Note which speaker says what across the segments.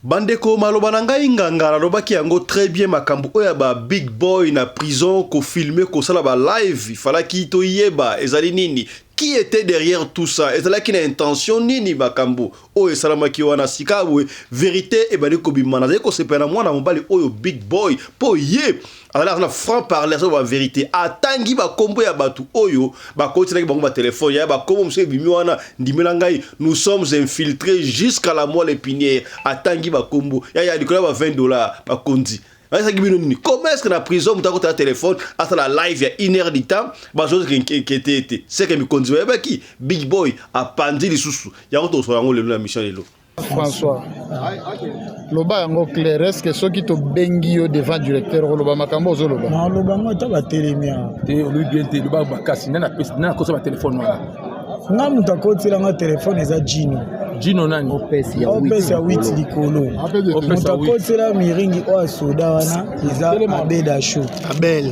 Speaker 1: Bandeko maloba na ngai nganga lobaki yango très bien makambo oya ba big boy na prison ko filmer ko sala ba live falaki to yeba ezali nini qui était derrière tout ça ezalaki na intention nini makambo oyo esalamaki wana sikabwe vérité ebali kobimana zali kosepela mwana mobali oyo big boy po ye alors na franc parler sur la vérité atangi ba kombo ya batu oyo ba kotinaki bango ba téléphone ya ba kombo monsieur bimi wana ndimela ngai nous sommes infiltrés jusqu'à la moelle épinière atangi ba kombo ya likola ba $20 ba kondi. Comment est-ce que la prison m'a un téléphone à la live il y a 1 heure de temps chose qui était c'est que me conduit qui big boy a pandi les sous il y a autre soit la mission de l'eau
Speaker 2: François loba yango clair est-ce que ceux qui te bengi yo devant directeur loba makambo zo loba
Speaker 3: non loba ngo ta ba telemia
Speaker 4: te lui bien te loba ba kasi na na ko ba téléphone wana
Speaker 3: nga mutakotela nga téléphone eza Gino
Speaker 4: nani
Speaker 3: opesi ya 8 likolo mutakotela miringi o soda wana iza abeda show abel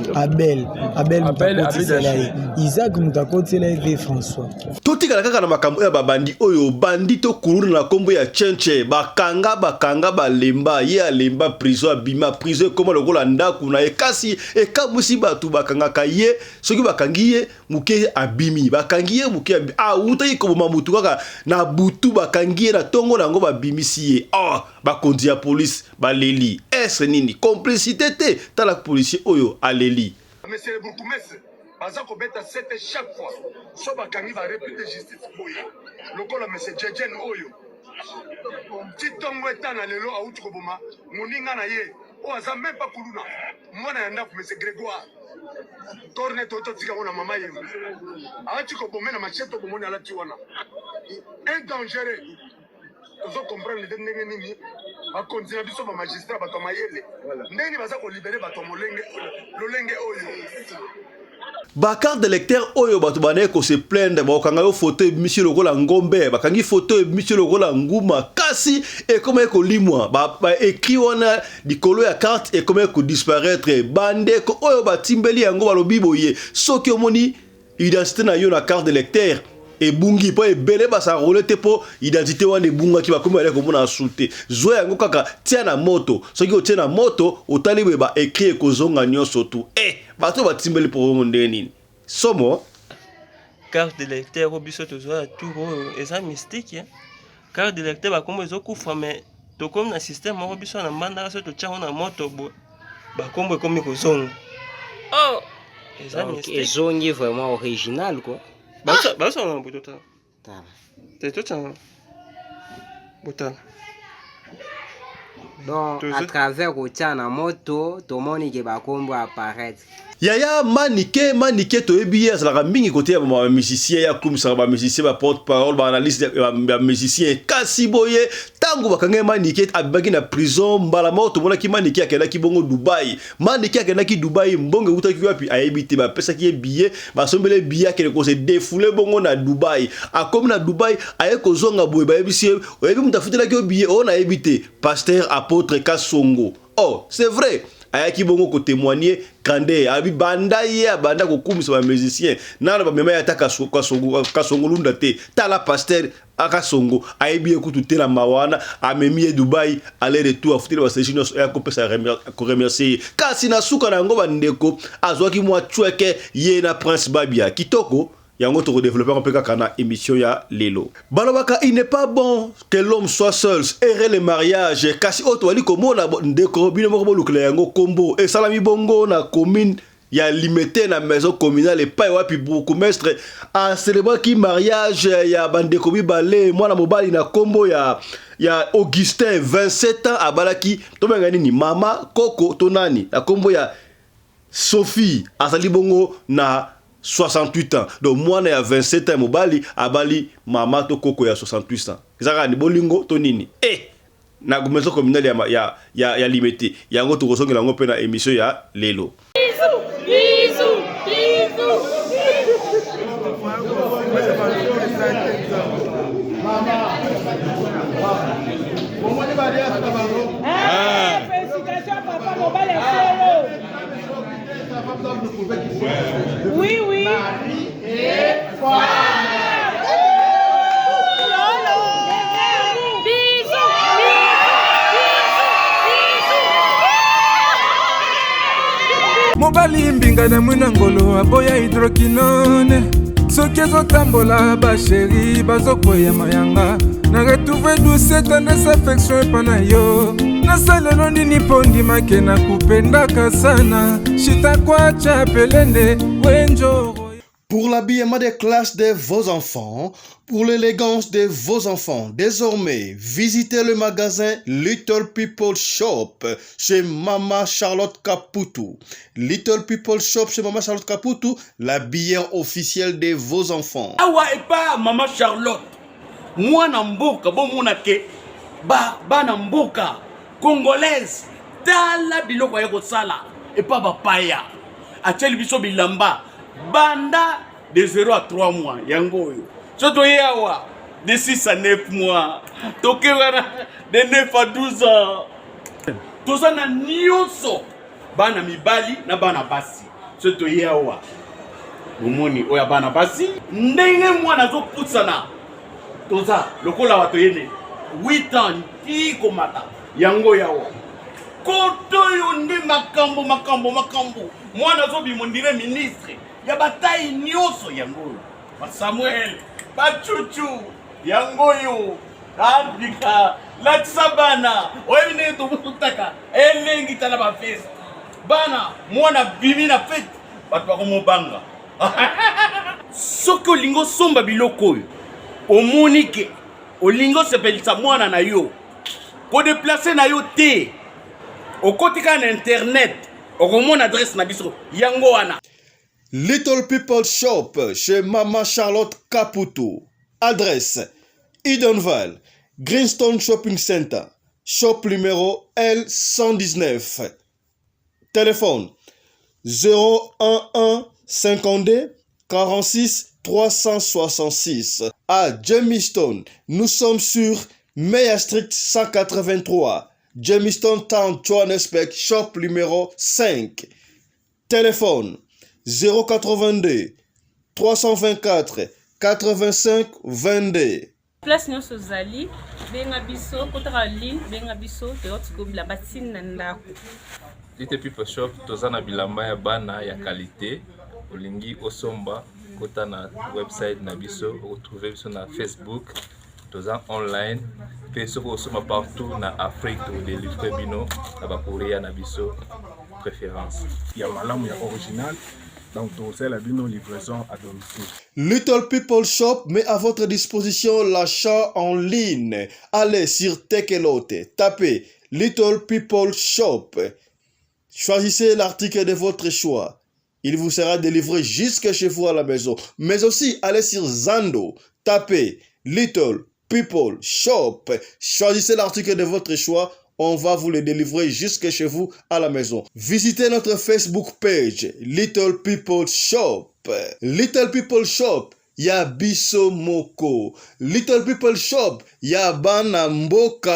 Speaker 3: mutakotela Isaac mutakotela eve François
Speaker 1: totika kaka na makambo ya babandi oyo bandi to kuluna na kombo ya chenche bakanga balemba ye alemba prison abima prison koma lokola ndaku na ekasi ekamusi batu bakanga kaye soki bakangi ye muke abimi bakangi ye muke uta yikoboma mutu kaka na butu bakangi na tongo nango babimisi ye bakondi ya police baleli est nini complicité te tala policier oyo aleli
Speaker 5: monsieur le bourgmestre baza ko beta 7 chaque fois so bakangi ba répéter justice boye lokola monsieur Jejen oyo titongo etana lelo auti koboma moninga na ye o aza même pas kuluna mwana ya ndaku monsieur Grégoire tourne toto tika mona mama ye aati ko bomena macheto bomona alati wana un dangereux ozo comprendre le ndenge nini ba continue biso ba magistrat ba tomayele ndeni baza ko libérer ba tomolenge lolenge oyo
Speaker 1: ba carte d'électeur oyo batu banaye ko se plaindre ba kanga yo photo monsieur lokola ngombe bakangi photo monsieur lokola nguma kasi et comme ko limwa ba écrit wana dikolo ya carte et comme ko disparaître bande ko oyo batimbeli yango balobi boye soki omoni identité na yo na carte d'électeur et bungi po ebele ba sa rolete po identité wana bunga ki ba komi ale ko mona insulter zo yango kaka tia na moto soki o tia na moto otaliwe ba écrit ko zonga nyonso tu bato batimbeli po monde nini somo
Speaker 6: carte d'électeur au biso to zo tout eza mystique carte d'électeur ba kombo ezo kufa mais to comme na système au biso na mbanda so to tia na moto ba kombo komi ko zonga eza mystique
Speaker 7: ezongi vraiment original quoi
Speaker 6: Bah ça on a bout t'es tout ça boutala
Speaker 7: donc à travers au na moto to moni ke ba kombo apparaître
Speaker 1: Yaya manike to ebiye azalaka mingi côté ya ba musicien ya kumisa ba musicien ba porte parole ba analyste ba musicien kasi boye tango bakanga manike abaki na prison mbala moto mona ki manike akenda ki bongo Dubai manike akenda ki Dubai mbongo utaki wapi ayebite ba pesa ki billet ba sombele billet akende ko se défouler bongo na Dubai akomi na Dubai aye ko zonga boye ba yebisi oyebi mutafutela ki billet on ayebite pasteur apôtre Kasongo c'est vrai ayaki bongo ko témoigner grandeur abi banda ye abanda ko kumisa ba musicien nana ba mema yata Kasongo lunda te tala pasteur Akasongo ayebi ekutu te la mawana amemi Dubai aller retour afutile ba station ya ko pesa ko remercier kasi na suka na ngo bandeko azwaki mwa chweke ye na Prince Babia kitoko yango to développer un peu kana émission ya lelo balobaka il n'est pas bon que l'homme soit seul errer le mariage kasi oto wali komona ndeko bino moko bolukela yango kombo et salami bongo na commune ya limité na maison communale pa wapi bourgmestre a célébrer ki mariage ya bandeko bibale mwana mobali na kombo ya Augustin 27 ans abalaki to benga nini mama koko to nani na kombo ya Sophie azali bongo na 68 ans. Donc moi na ya 27 ans mobali abali mama to koko ya 68 ans. Zaka ni bolingo to nini. Na gumezo communale ya limité. Yango to kosongela ngo pe na émission ya lelo. Bisous.
Speaker 8: Félicitations papa mobali solo. Oui. Marie et foi. Bisous.
Speaker 9: mobali mbinga na mwina ngolo aboya hydroquinone soki ezotambola basheri bazokwea mayanga na retrouve douce tendresse affection epa na yo nasalelo nini mpo ndimake na kupendaka sana shitakwacha pelende wenjoro.
Speaker 1: Pour l'habillement des classes de vos enfants, pour l'élégance de vos enfants, désormais, visitez le magasin Little People Shop chez Mama Charlotte Caputo. Little People Shop chez Mama Charlotte Caputo, l'habilleur officiel de vos enfants.
Speaker 10: Awa et pas Mama Charlotte. Moi namboka bon monake ba namboka congolaise tala biloko ya kosala et pas bapaya. Acheli biso bilamba. Banda de 0 à 3 mois, yango yo. Soto yawa de 6 à 9 mois. Toke wana de 9 à 12 ans. Toza na nyonso. Bana mibali na bana basi. Soto yawa. Bomoni oya bana basi. Ndenge mwana zo putsana. Toza lokola wato yene 8 ans ti komata. Yango yawa. Koto yo ndi makambo. Mwana zo bimondire ministre. Ya bataille nyoso yango ba Samuel ba Chuchu yango yo Afrika la sabana oyine to mutaka elengi tala ba fest bana mwana bimi na fete bato ba komobanga soko lingo somba biloko omonike olingo sepelisa mwana na yo ko déplacer na yo te okotika na internet okomona adresse na biso yango wana.
Speaker 1: Little People Shop chez Mama Charlotte Caputo. Adresse Edenval, Greenstone Shopping Center, shop numéro L119. Téléphone 011 52 46 366. À Jamestown, nous sommes sur Meyer Street 183. Jamestown Town, Johannesburg, shop numéro 5. Téléphone 082 324 85 22.
Speaker 11: Place nyonso zali benga biso kotaka ligne benga biso teotiko bilamba tina ndako.
Speaker 12: Little People Shop tozana bilamba ya bana ya qualité olingi osomba kota na website na biso retrouver biso na Facebook toza online pe soko osoma partout na Afrique to délivrer bino na ba Korea na biso préférence
Speaker 4: ya malamu ya original. Donc, c'est la livraison à domicile.
Speaker 1: Little People Shop met à votre disposition l'achat en ligne. Allez sur Tekelote, tapez Little People Shop. Choisissez l'article de votre choix. Il vous sera délivré jusque chez vous à la maison. Mais aussi, allez sur Zando, tapez Little People Shop. Choisissez l'article de votre choix. On va vous le délivrer jusque chez vous à la maison. Visitez notre Facebook page, Little People Shop. Little People Shop, ya biso moko. Little People Shop, ya bana mboka.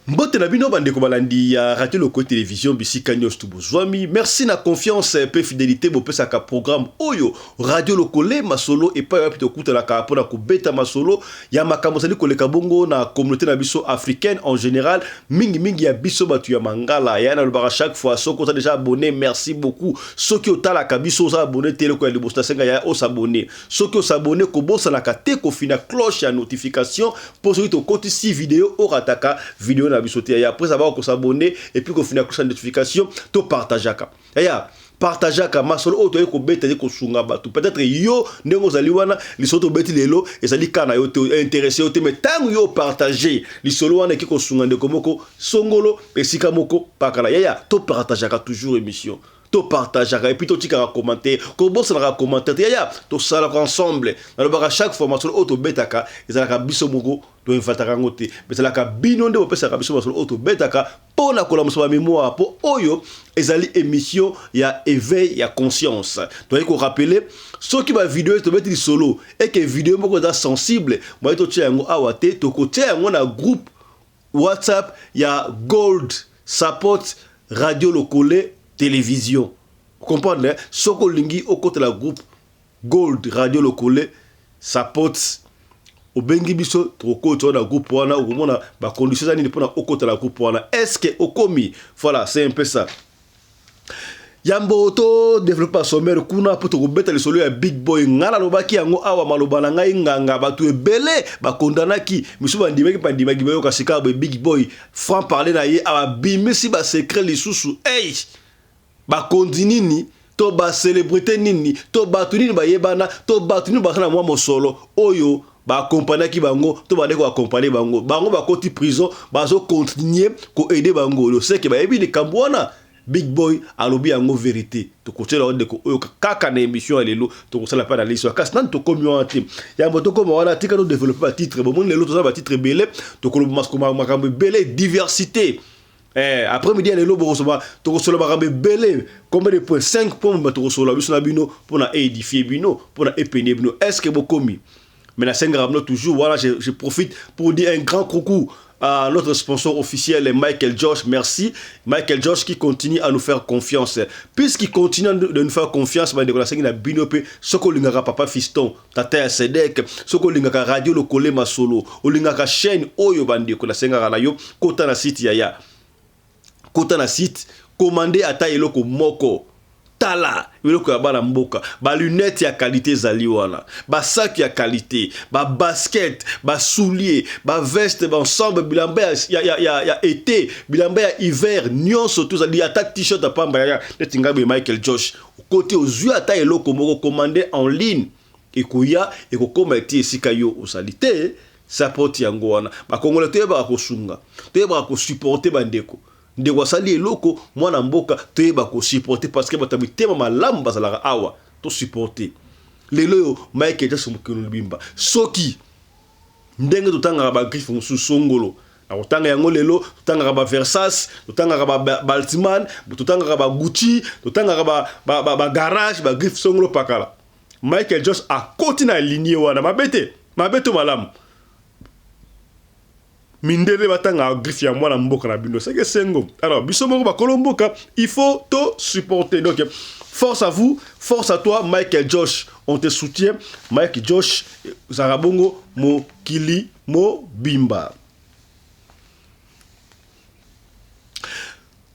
Speaker 1: Mbote na bino bande ko balandi ya Radio Loko Télévision bisika nyos tubozwami. Merci na confiance pe fidélité bo pesa ka programme oyo Radio Loko le masolo et pas pito kuta la ka pona ko beta masolo ya makambo sali ko le kabongo na communauté na biso africaine en général mingi ya biso batu ya mangala ya na lobara chaque fois soko ça déjà abonné merci beaucoup soki otala ka biso za abonné tele ko ya libosta senga ya o s'abonner soki o s'abonner ko bosa na ka te ko fina cloche ya notification pour soki to koti si vidéo o rataka vidéo na bisoté après avoir qu'on s'abonner et puis qu'on finit avec la notification to partager ka ya partager ka masolo auto ko beta ko sunga batu peut-être yo ndeko zali wana li soto beti lelo et zali kana yo te intéressé yo te mais tant yo partager li solo wana ki ko sunga ndeko moko songolo pesika moko pakala ya to partager ka toujours émission to partage et puis to tika commenter ko bossa na commenter ya to sala ensemble na lobaka chaque formation auto betaka ezalaka biso moko to infataka ngote bezalaka bino nde bopesa ka biso masolo auto betaka pona kola muso ba mémoire po oyo ezali émission ya éveil ya conscience donc ko rappeler ceux qui ba vidéo to beti solo et que vidéo moko da sensible moi to tia ngo awate to ko tia ngo na groupe WhatsApp ya Gold Support Radio Lokole Télévision. Vous comprenez? Soko lingi au côté de la groupe Gold Radio Lokole Support au bengi biso troko to na groupe wana au mona ba condition za ni pona au côté de la groupe wana est-ce que au komi voilà c'est un peu ça Yambo to développeur sommaire kuna poto ko beta le solo ya big boy ngala lobaki yango awa maloba na ngai nganga batu ebele ba kondanaki misuba ndimaki pandimaki bayo kasika ba big boy franc parler na ye aba bimisi ba secret lisusu hey ba kondinini to ba célébrité nini to batu nini ba yebana to batu nini ba kana mwa mosolo oyo ba accompagner ki bango to ba ndeko accompagner bango ba koti prison ba zo continuer ko aider bango lo seke ba yebi de kambwana big boy alobi yango vérité to ko tela de ko kaka na émission lelo to ko sala pa na liste kasi nan to komi en team ya mboto ko wala tika to développer ba titre bon lelo to ba titre belé to ko masko makambe belé diversité après midi lelo bo so ba to ko solo makambe belé combien de points 5 points ba to ko solo biso na bino pour na édifier bino pour na épender bino est-ce que bo komi mais na sengrabno toujours voilà je profite pour dire un grand coucou à notre sponsor officiel Michael Josh, merci. Michael Josh qui continue à nous faire confiance. Puisqu'il continue de nous faire confiance, bah, de la binope, soko lingaka papa fiston, tata sedek, soko lingaka radio le collé ma solo, o lingaka chaîne oyo bandi ko la senga na yo, kota na site yaya. Kota na site, commander ata eloko moko. Tala, eloko ya bana mboka, ba lunette ya qualité zali wana, ba sac ya qualité, ba basket, ba soulier, ba veste, ba ensemble bilamba ya été, bilamba ya hiver, nyonso tout zali ata t-shirt à pamba ya netinga be Michael Josh. Côté aux yeux ata eloko moko commander en ligne. Et kuya et ko komati esika yo osalite, ça porte yango wana. Ba kongola te ba ko sunga. Te ba ko supporter bandeko. De wasali eloko mwana mboka toyeba ko supporter parce que batabi tema malamu bazalaka awa to supporter lelo yo Michael Jackson mukino bimba soki ndenge totanga ba griffe musu songolo na totanga yango lelo totanga ba Versace totanga ba Baltimore totanga ba Gucci totanga ba garage ba griffe songolo pakala Michael Jackson a continue à lignée wana mabete malamu mindele batanga griffe ya mwana mboka na bino c'est que sengo alors biso moko ba kolomboka il faut te supporter donc force à vous force à toi Michael Josh on te soutient Michael Josh Zarabongo mo kili mo bimba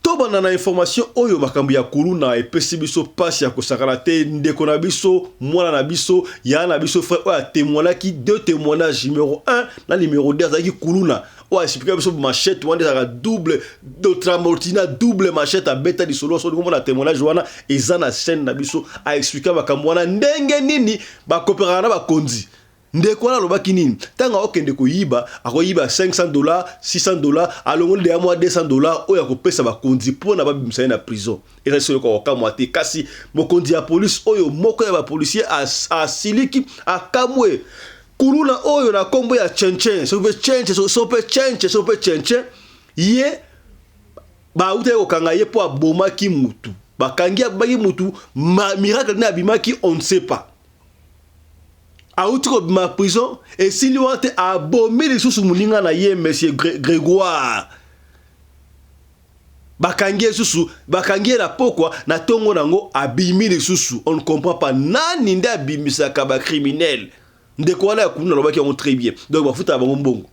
Speaker 1: tobana na information oyo makambo ya kuluna epesi biso pasi ya kosakala te ndeko na biso mwana na biso ya na biso frère oyo témoignaki deux témoignages numéro 1 na numéro 2 azaki kuluna oyo expliquer biso machette wana ezaka double de tramortina double machette abeta lisolo so ngomona témoignage wana eza na chaîne na biso a expliquer makambo wana ndenge nini bakopera na bakonzi ndeko wana lobaki nini tanga okende koyiba akoyiba $500 $600 alongoli de ya mwa $200 oyo akopesa bakonzi mpona babimisa na prison eza solo ko okamwa te kasi mokonzi ya police oyo moko ya bapolisier asiliki akamwe kuluna oyo na kombo ya chenchen sope chenchen ye bauta kokanga ye po abomaki mutu bakangi abaki mutu miracle na abimaki on ne sait pas autre ma prison et si lui a abomi les sous muninga na ye monsieur Grégoire bakangi susu bakangi la pokwa na tongo nango abimi les sous on ne comprend pas nani nda abimisa ka ba criminel ndeko wana yakuna lobaki on très bien donc ba futa bango mbongo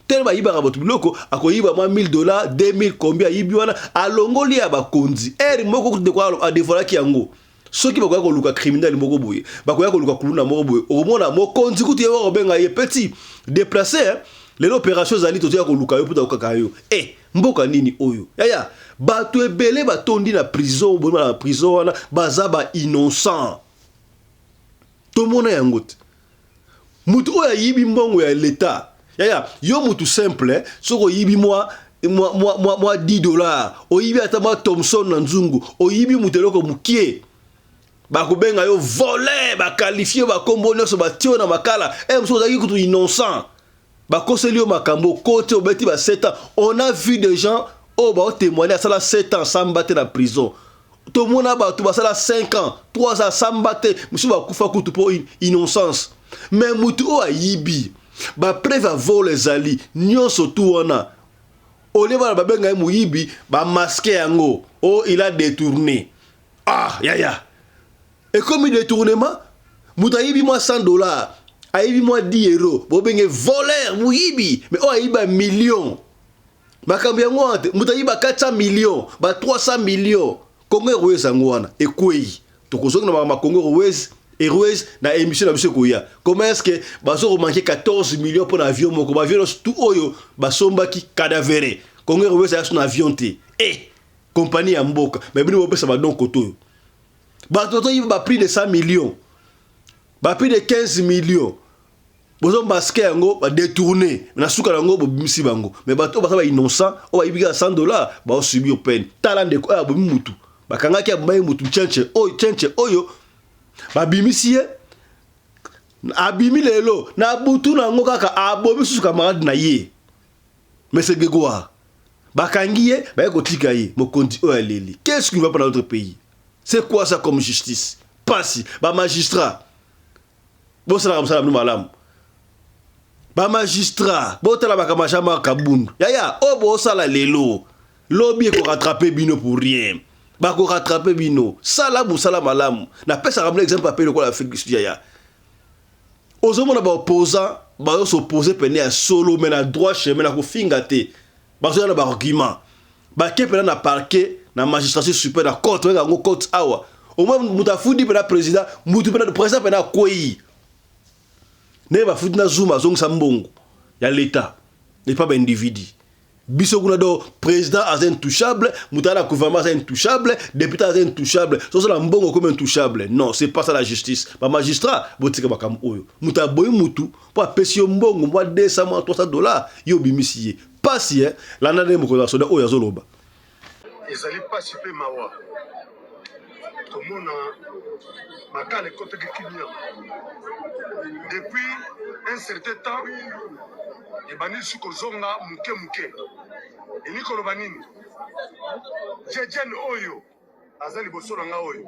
Speaker 1: tellement yiba ka botu biloko akoyiba mwa $1000 2000 combien yibi wana alongoli ya bakonzi eri moko ndeko a devolaki yango soki bakoya koluka criminel moko boye bakoya koluka kuluna moko boye omona mokonzi kuti yewa obenga ye petit déplacé les opérations zali tozoya koluka yo puta okaka yo mboka nini oyo yaya bato ebele batondi na prison bonima na prison wana baza ba innocent tomona yango te mutu oyo ayibi mbongo ya l'état yaya yo mutu simple soko yibi moi $10 oyibi ata ma Thompson na nzungu oyibi muteloko mukie bakubenga yo volé bakalifié bakombo nyonso batio na makala mso ozaki kutu innocent bakoseli yo makambo kote obeti ba 7 ans on a vu des gens oh ba témoigner ça 7 ans sans battre na prison tout le monde a battu ça 5 ans 3 ans sans battre monsieur bakufa kutu pour innocence mais mutu o ayibi ba preuve vol les ali nyonso tout wana oleba ba benga muyibi ba masquer yango oh il a détourné ya et comme il détournement mutayibi moi $100 ayibi moi €10 bo benge voleur muyibi mais oh ayiba million makambi yango mutayiba 400 millions ba 300 millions Congo Airways angwana ekwei tokozonga na ma Congo Airways na émission na biso koya. Comment est-ce que bazo manquer 14 millions pour l'avion moko ba avion tout oyo basombaki cadavéré. Congo Airways a son avion té. Compagnie ya mboka mais bino bopesa ba don koto. Ba toto il va prix de 100 millions. Ba prix de 15 millions. Bozo masque yango ba détourner na suka yango bo bimisi bango. Mais bato ba ba innocent, o ba ibika $100 ba subir peine. Talent de ko ya bo mutu. Ba kangaki ya mbaye mutu chenche oyo ba bimisi ye abimi lelo na butu na ngo kaka abomi susu camarade na ye. Mais c'est Gegoa. Bakangiye, ba kotika ye, mokondi o aleli. Qu'est-ce qui va pas dans notre pays? C'est quoi ça comme justice? Pas si, ba magistrat. Bo sala comme ça malam. Ba magistrat, bo tala ba kamashama kabundu. Ya, o bo sala lelo. Lobby ko rattraper bino pour rien. Ba ko rattraper bino. Sala malamu. Na pesa ramena exemple appel ko la Afrique du Sud ya. Ozomo na ba opposant, ba yo s'opposer pene à solo mais na droit chemin na ko fingate. Bazo na ba argument. Ba kepe na parquet na magistrature super na court nga ngo court awa. Au moins mutafudi pena président, mutu pena président pena koi. Ne ba fudi na Zuma zong sambongo ya l'état. N'est pas individu. Biso kuna do président az intouchable, mutala gouvernement az intouchable, député az intouchable. So la mbongo comme intouchable. Non, c'est pas ça la justice. Ba magistrat botika bakam oyo. Mutaboy mutu po apesio mbongo mwa $200 $300 yo bimisiye. Pasi la nane moko soda oyo azoloba.
Speaker 5: Ezali pasi pe mawa. Komona makale kote kikinya. Depuis un certain temps, et bani suko zonga muke. Et Nicolo Banini. Jejen Oyo. Azali Bosonanga Oyo.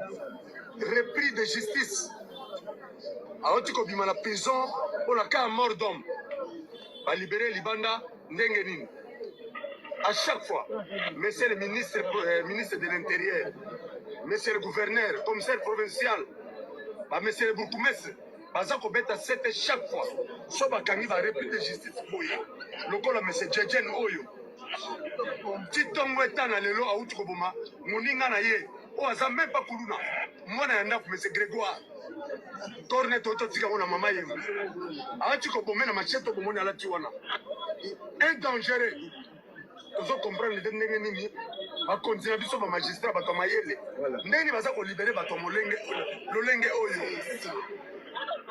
Speaker 5: Repris de justice. Aotiko bima la prison pour la cas mort d'homme. Va libérer Libanda Ndengenin. À chaque fois, monsieur le ministre de l'Intérieur, monsieur le gouverneur, commissaire provincial, monsieur le bourgmestre, Bazako Beta 7 chaque fois. Soba Kangi va repris de justice. Le col monsieur Jejen Oyo. Titongo etana lelo auti koboma moninga na ye o aza même pas kuluna mwana ya ndaku monsieur Grégoire tourne toto tika ona mama ye auti koboma na macheto bomoni alati wana un dangereux tozo comprendre le ndenge nini ba continue biso ba magistrat ba tomayele ndeni baza ko libérer ba tomolenge lolenge oyo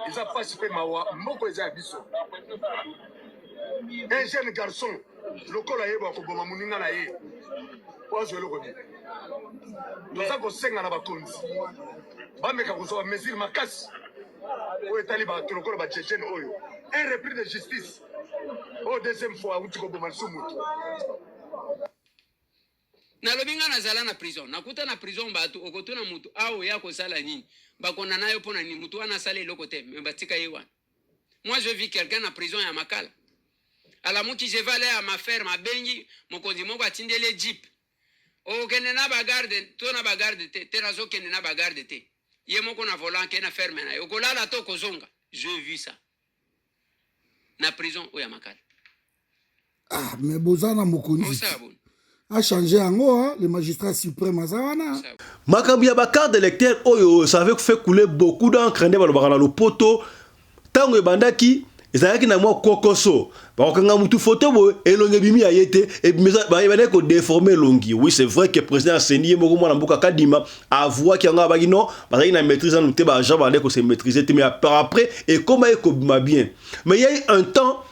Speaker 5: isa passe pe mawa mboko eza biso un jeune garçon lokola yeba koboma muninga na ye ozo lokodi toza kosenga na bakonzi bameka kozoba mesure makasi oyo etali bato lokola bachechene oyo un repris de justice au deuxième fois uti koboma lisu mutu
Speaker 13: nalobi nga nazala na prison nakuta na prison bato okotuna mutu awo ya kosala nini bakona nayo pona nini mutu wana sala eloko te me batika ye wana. Moi je vis quelqu'un na prison ya makala ala muki je vais aller à ma ferme à bengi mokonzi moko atindele jeep o kende na bagarde to na bagarde te terazo kende na bagarde te ye moko na volant ke na ferme na yo kolala to kozonga. Je vis ça na prison o ya makala.
Speaker 14: Ah mais bozana mokonzi a changé en le magistrat suprême azawana
Speaker 1: makambi ya carte d'électeur oyo ça avait fait couler beaucoup d'encre ndé balobaka na lopoto tango ebandaki ezalaki na mwa kokoso bakanga mutu photo bo elonge bimi ayete et ba yebane ko déformer longi. Oui, c'est vrai que président Seni moko mwana mboka kadima a voix qui nga bagi non bazaki na maîtrise en te ba Jean ba ko se maîtriser mais après et comment eko bima bien. Mais il y a eu un temps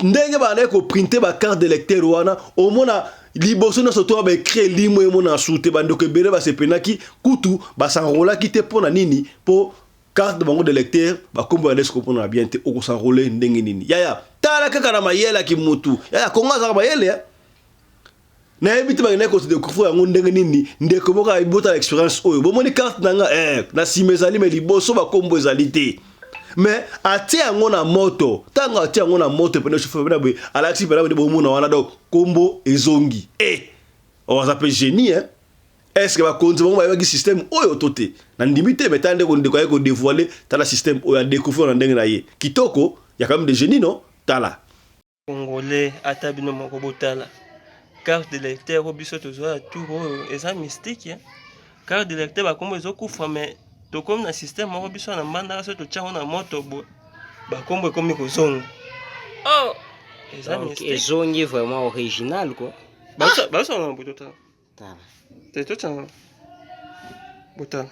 Speaker 1: ndenge ba ko printer ba carte d'électeur wana au mona liboso na soto ba créer limo e mona soute ba ndoko bele ba sepenaki kutu ba sanrola kite pona nini po carte bango d'électeur ba kombo ya ko pona bien te oko sanrole ndenge nini yaya tala kaka na mayela ki mutu yaya konga za mayele na ebiti ba ngene ko se découvrir yango ndenge nini ndeko moka ibota expérience oyo bo moni carte nanga na simezali me liboso ba kombo ezalité. Mais atie yango na moto tanga atie yango na moto pene chauffeur bena boy alaxi bena bo mona wana do kombo ezongi on s'appelle génie hein. Est-ce que va konzi ba yaki système oyo toté na ndimité mais tande ko ndeko ko dévoiler tala système oyo découvrir na ndenge na ye kitoko ya quand même des génies non tala
Speaker 6: congolais atabino moko botala carte d'électeur obiso tozoa tout eza mystique hein. carte d'électeur bakombo ezokufa mais tokomi na système moko biso na mbandaka so totyango na moto boye bakombo ekomi kozonga. Oh,
Speaker 7: donc ezongi vraiment original quoi.
Speaker 6: bazosala na boye totala totyanga botala.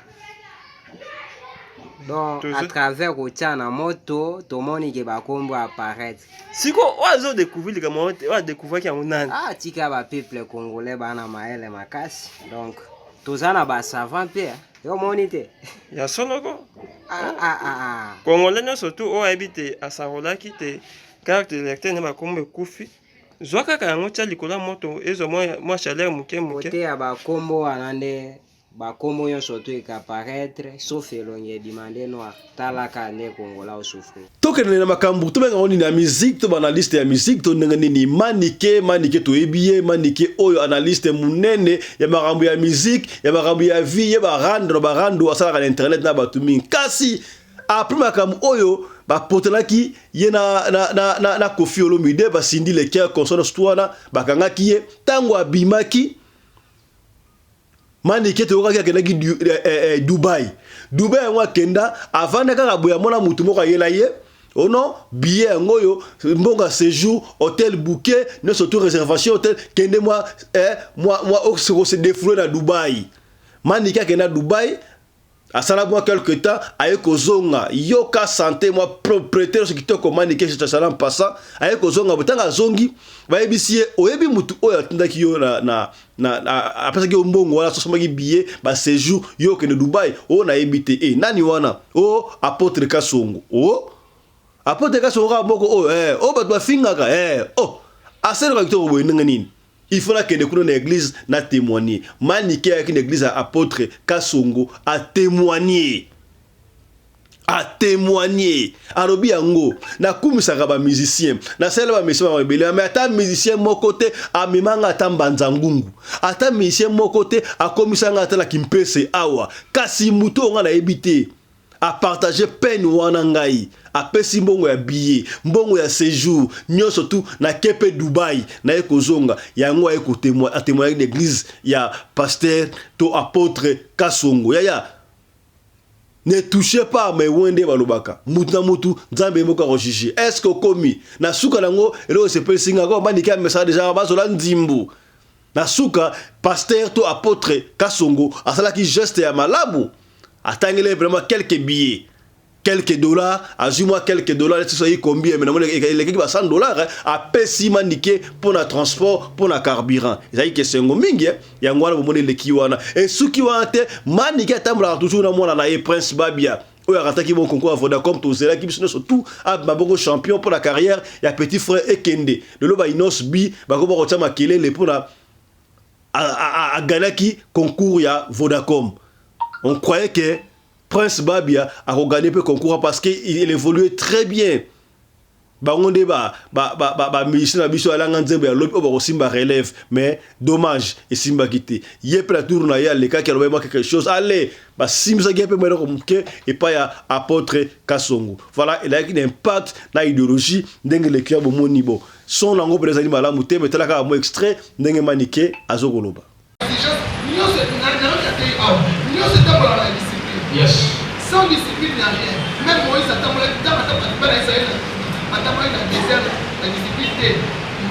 Speaker 7: Donc à travers kotia na moto tomoni ke bakombo apparaître.
Speaker 6: Siko oazo découvrir likambo oa découvrir yango nani?
Speaker 7: Ah tika ba peuple congolais bana maele makasi. Donc tozana ba savant pe yo moni te.
Speaker 6: Ya sonoko.
Speaker 7: Ah.
Speaker 6: Congolais nyonso tu oyo ayebi te asarolaki te carte d'électeur ne bakombo ekufi. Zwa kaka yango tia likolo ya moto ezo mwa chaleur moke moke.
Speaker 7: Kote ya bakombo wana nde bakombo nyonso tu ekaparaître sauf elongi demandé noir talaka nde kongola osouffrir.
Speaker 1: Tokende na makambo tobenga ngoni na musique to analyste ya musique to ndenge nini manike to ebiye manike oyo analyste munene ya makambo ya musique ya makambo ya vie ya barando asala na internet na batumi kasi après makambo oyo bapotelaki ye na Koffi Olomide basindi le cœur consonne stwana bakangaki ye tango abimaki manike te okaki akenaki Dubai yango akenda avanda kaka boya mona mutu moko ayela ye ono billet yango yo mbonga séjour hôtel bouquet ne surtout réservation hôtel kende moi se défouler na Dubai manike akenda Dubai asala moi quelque temps aye kozonga yoka santé moi propriétaire ce qui te commande que je salam passa aye kozonga botanga zongi bayebisi oyebi mutu oyo atindaki yo na après que mbongo wala sosomaki billet ba séjour yo ke na Dubai o na yebite nani wana o apôtre Kasongo o apôtre Kasongo moko o ba ba fingaka asala ka to boye nini. Il faut que l'église na témoigner. Manike avec une église apôtre Kasongo a témoigné. Arobi yango na kumisaka ba musicien. Na sala ba musicien ba rebelle mais ata musicien mon côté a memanga ata mbanzangungu. Ata musicien mon côté a komisanga ata la kimpese awa. Kasi muto nga na ebité. A partager peine wana ngai apesi mbongo ya billet mbongo ya séjour nyonso tu na kepe Dubai na ekozonga yango témoigner l'église ya pasteur to apôtre Kasongo ya ne touchez pas mais wende balobaka mutu na mutu nzambe moko rochichi est-ce que komi na suka nango elo se pesinga ko bandika message déjà bazola nzimbu na suka pasteur to apôtre Kasongo asala ki geste ya malabu attendez vraiment quelques billets, quelques dollars, azuma quelques dollars, c'est ça combien mais l'équipe à $100 à pesi manike pour le transport, pour le carburant. C'est que c'est ngomingi ya ngwana bomone lekiwana et suki wante manike tambla toujours na mwana na Prince Babia. Oyo arataki bon concours à Vodacom to zela ki biso surtout a maboko champion pour la carrière ya petit frère Ekende. De lo ba inos bi ba ko ba ko tama kelele pour na a ganaki concours ya Vodacom. On croyait que Prince Babia a gagné le concours parce qu'il évoluait très bien. Musicien na biso ala nganzembe ya lobi oba simba relève mais dommage et simba quitté. Yep la tour na ya le cas qui a quelque chose allez ba simza gepe mero komke et pas ya apôtre Kasongo. Voilà, il a un impact na idéologie ndenge le cœur bomo nibo. Son lango prezali malamu te metala ka mo extrait ndenge manike azokoloba.
Speaker 15: Yes.
Speaker 5: Sans discipline, il n'y a rien. Même Moïse a tamboulé, il a tamboulé dans le désert, la discipline.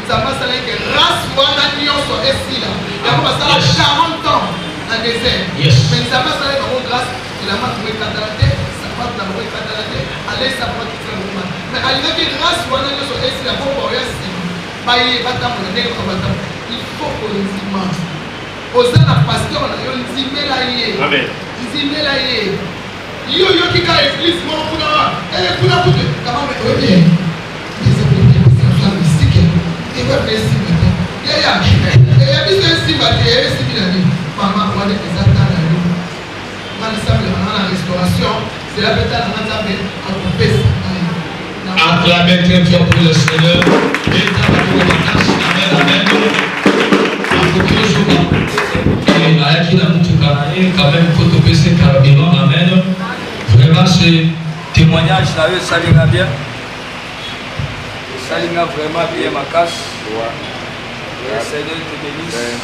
Speaker 5: Ça m'a salé que race ou un agneau soit ici là. Il a passé 40 ans dans le désert. Mais ça m'a salé dans grâce, il a mal trouvé Catalate, ça va dans le Catalate, allez, ça va tout faire le mal. Mais à l'idée que grâce ou un agneau soit ici là, pour voir ici, il faut qu'on les image. Aux ans, pasteur, on a eu une Amen. Yo qui a église mon kuna kuna kutu kama metoje c'est mystique et va blesser ya biso simba te simba ni mama on est exactement là on semble dans la restauration c'est la bête dans nzambe à couper
Speaker 15: acclamez très bien pour le Seigneur et amen quand même amen. Vraiment ce témoignage là ça l'ira bien. Ça l'ira vraiment bien ma casse. Le Seigneur te bénisse.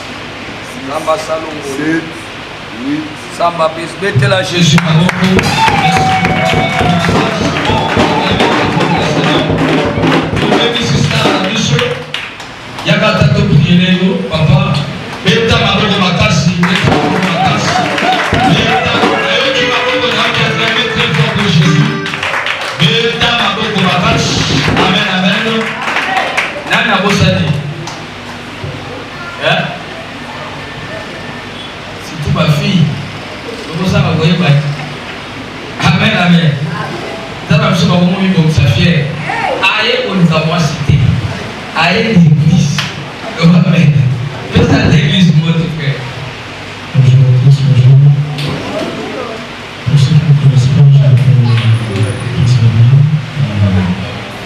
Speaker 15: Lamba salongo. Samba Pesbete la Jésus Maroko. Yaka tato prielego, papa. Beta Maroko Makasi, Beta Maroko Makasi. Beta Maroko Makasi, très fort de Jésus. Beta Maroko Makasi. Amen, amen. Nana Bossadi. C'est tout ma fille. Comment ça va voyer pas? Amen, amen. Ça va me faire au moins une ça fière. Aïe, on nous a moins cité. Aïe, l'église. Amen. Fais ça l'église, mon frère.
Speaker 16: Bonjour à tous, bonjour. Pour ceux qui ne connaissent pas, je m'appelle Israël.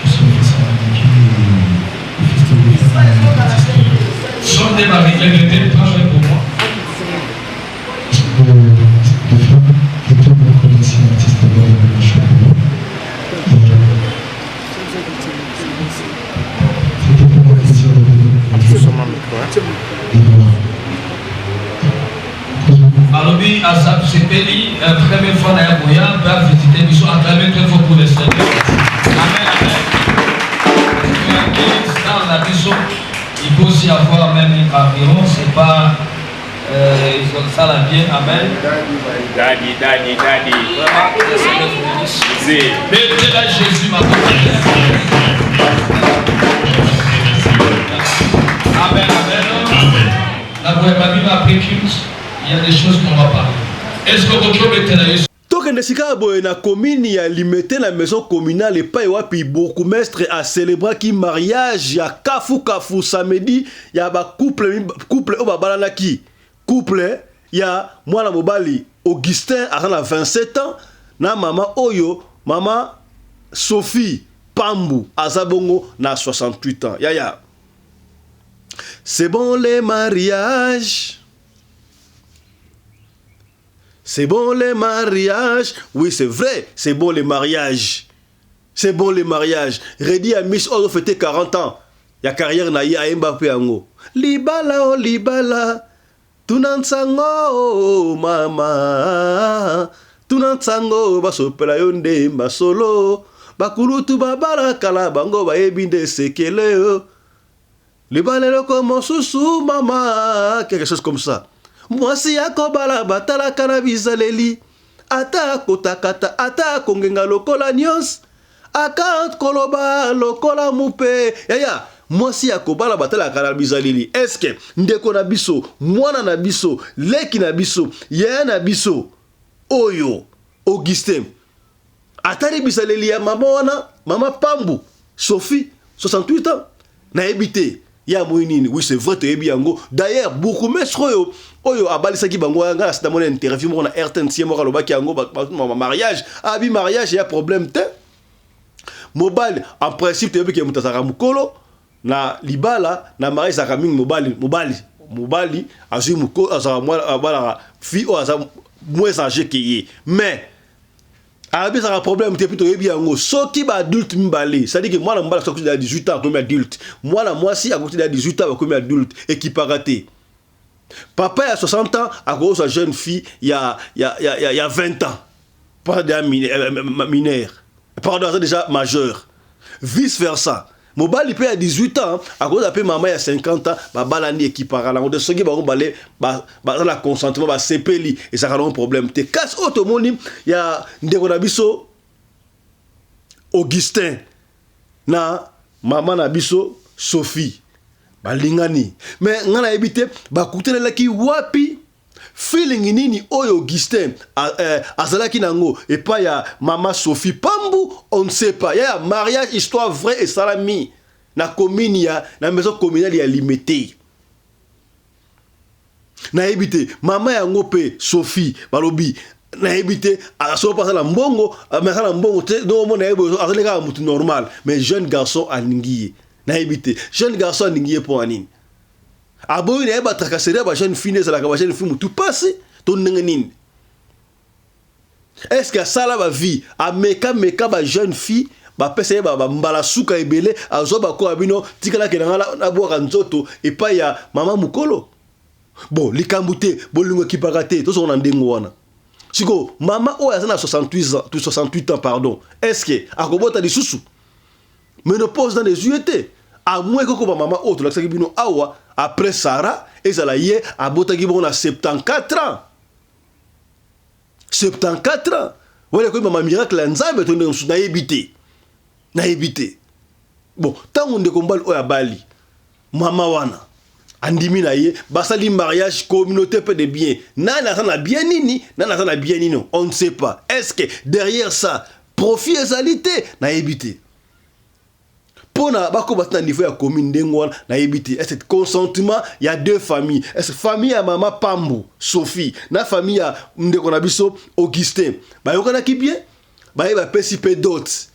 Speaker 16: Je suis le fils de et fils de Baptiste.
Speaker 15: Chantez ma réglée, travaille pour moi.
Speaker 16: De femmes, de tout mon connaissez l'artiste de la Chocolat. C'était pour moi plaisir de
Speaker 15: Alobi Azab Sepeli, première fois dans la Boya, va visiter, nous sommes acclamés très fort pour les Seigneurs. Amen, amen. Dans la maison, il peut aussi avoir même un environ, c'est pas. Ils ont ça la bien, amen.
Speaker 17: Daddy.
Speaker 15: Vraiment, le Seigneur vous bénisse. Mettez là Jésus, ma Amen, amen. La Bible après culte, il y a des choses qu'on va parler. Est-ce que votre mettez là Jésus?
Speaker 1: tokende sika boye na commune ya limité la maison communale epai wapi bourgmestre a célébrer ki mariage ya kafu samedi ya ba couple o babalana ki couple ya mwana mobali Augustin a 27 ans na mama oyo mama Sophie Pambu azabongo na 68 ans ya c'est bon les mariages. C'est bon les mariages. Oui, c'est vrai. C'est bon les mariages. C'est bon les mariages. Redi a Miss Ozo fêté 40 ans. Ya carrière na ya Mbappé ango. Libala oh libala. Tunansango oh mama. Tunansango basopela yonde mbasolo. Bakulutu babala kala bango ba ebinde sekele oh. Libala loko monsusu mama. Quelque chose comme ça. Mwasi yako bala batala kana bizaleli ata kotakata ata kongenga lokola nyos aka koloba lokola mupe yaya mwasi yako bala batala kana bizaleli eske ndeko na biso mwana na biso leki na biso yaya na biso oyo Augustin atari bizaleli ya mama wana mama Pambu Sophie 68 ans na ebité ya moinini. Oui, c'est vrai, tu es bien. D'ailleurs, beaucoup de gens oyo abalisaki bango nga c'est dans une interview mo na RTNC mo kaloba ki yango mariage abi mariage ya problème te mobile en principe te yebiki mutasaka mukolo na libala na mariage za kaming mobali azui mukolo azara bala fi o azara moins âgé que ye mais abi ça problème te plutôt yebi yango soki ba adulte mbali ça dit que moi na mbala soki à 18 ans comme adulte moi si à côté de 18 ans comme adulte et qui pas raté. Papa a 60 ans, à cause de jeune fille, il y a 20 ans. Pas déjà mineur. Pardon, déjà majeur. Vice versa. Mon bal il peut à 18 ans, à cause de maman il y a 50 ans, bah balani équiparant. On de ce qui va balé, bah la consentement, bah CPLI et ça a un problème. Te casse autre monde, il y a Ndekonabiso Augustin, na maman Nabiso Sophie. Balingani mais ngana ebité ba kutela ki wapi feeling nini oyo Augustin azalaki nango et pas ya mama Sophie Pambu on ne sait pas ya mariage histoire vraie et salami na commune ya na maison communale ya limité na ebité mama ya ngope Sophie balobi na ebité a so passer la mbongo mais la mbongo te no mo na ebo azaleka mutu normal mais jeune garçon alingiye na ebité jeune garçon ningiye pour anine aboyi na eba tracasserie ba jeune fille za la jeune fille tout passé ton ningini est-ce que ça la va vie a meka ba jeune fille ba pesa ba mbala suka ebele azo ba ko abino tikala ke na boka nzoto et pas ya mama mukolo bon likambu te bolingo kipaka te tozo na ndengo wana siko mama oyo aza na 68 ans pardon est-ce que akobota lisusu ménopause dans les yeux te à moins que ba mama oyo tolakisaki bino awa après Sarah ezala ye abotaki bongo na 74 ans 74 ans wala ko mama miracle ya nzambe to ndengo na éviter bon tango ndeko mbali oyo abali mama wana andimi na ye basali mariage communauté peu de bien nana na bien nini nana na bien nini on ne sait pas est-ce que derrière ça profit ezalité na éviter pona bako batna niveau ya commune ndengo na éviter est-ce consentement il y a deux familles est-ce famille ya mama Pambu Sophie na famille ya ndeko na biso Augustin ba yokana ki bien ba ye ba pesi pe dot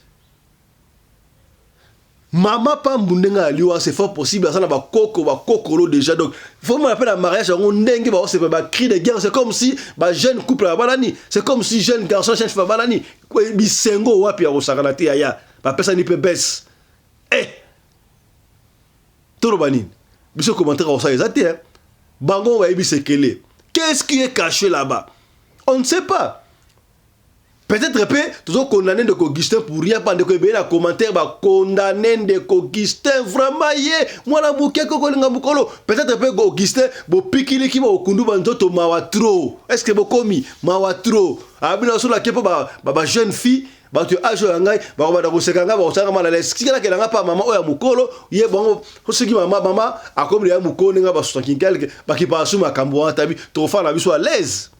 Speaker 1: Mama Pambu ndenga aliwa c'est fort possible ça na ba kokolo déjà donc il faut me rappeler un mariage on ndenge ba c'est pas cri de guerre c'est comme si ba jeune couple à balani c'est comme si jeune garçon jeune femme balani ko bisengo wapi ya osakana te ya ba pesa ni pe baisse toro banine biso commentaire au ça exactement bango wa bisekele qu'est-ce qui est caché là-bas on ne sait pas. Peut-être que toujours condamné de Augustin pour rien pendant que bien la commentaire va condamner de Augustin vraiment yé moi la bouquet ko linga mukolo peut-être que Augustin bo pikili ki ba okundu banzoto mawatro est-ce que bo komi mawatro abina sur la kepo ba jeune fille ba tu âge ngai ba ba da kosekanga ba osanga mala les kila kelanga pa mama oya mukolo ye bongo osiki mama akomri ya mukolo nga ba soki quelque ba ki pa suma kambo tabi to fa na biso à l'aise.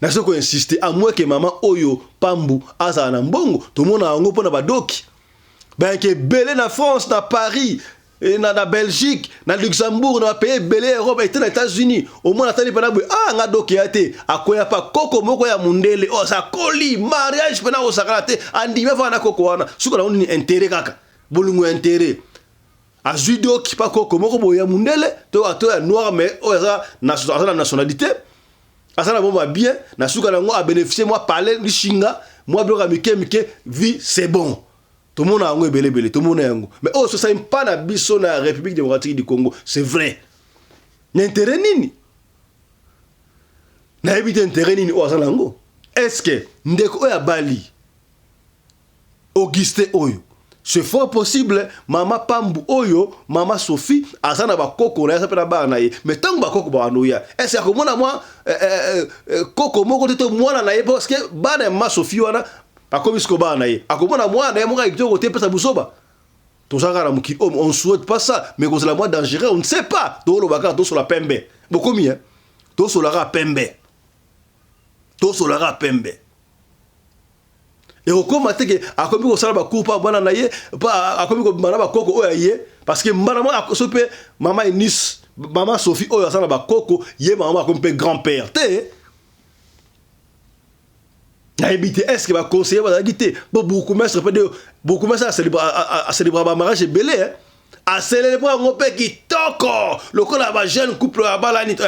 Speaker 1: Na soko insister à moins que maman Oyo Pambu aza na mbongo tout le monde a ngo pona badoki ben que belé na France na Paris et na Belgique na Luxembourg na pays belé Europe et les États-Unis au moins atali pena nga doki ate akoya pa koko moko ya mundele o sa koli mariage pena o sakrate andi me fa na koko wana suko na ni intérêt kaka bolungu intérêt a judo ki pa koko moko boya mundele to ya noir mais o za nationalité asana bomba bien na suka na ngo a bénéficier moi parler lishinga moi bloka mike vie c'est bon tout le monde a ngo belé tout le monde a ngo mais oh ça pas na biso na République démocratique du Congo c'est vrai n'intérêt nini na éviter intérêt nini o asana ngo est-ce que ndeko ya Bali Augustin Oyo c'est fort possible mama Pambu Oyo mama Sophie asana ba koko na sapela ba na ye mais tango ba koko ba noya est-ce que mona moi koko moko teto mwana na ye parce que ba na ma Sophie wana ba komisko ba na ye akomona mwana ye moka ikito kote pesa busoba to saka muki on souhaite pas ça mais cause la moi dangereux on ne sait pas to lo baka to sur la pembe bokomi hein to sur la pembe et au comment que a komi ko sala ba coupa bana na ye pa a komi ko bana ba koko oya ye parce que mbana mo akosope mama Eunice mama Sophie oya sala ba koko ye mama ko mpe grand-père te na éviter est-ce que va conseiller va guiter beaucoup mais à célébrer ba mariage belé hein à célébrer un peu qui toko le ko la ba jeune couple à balani to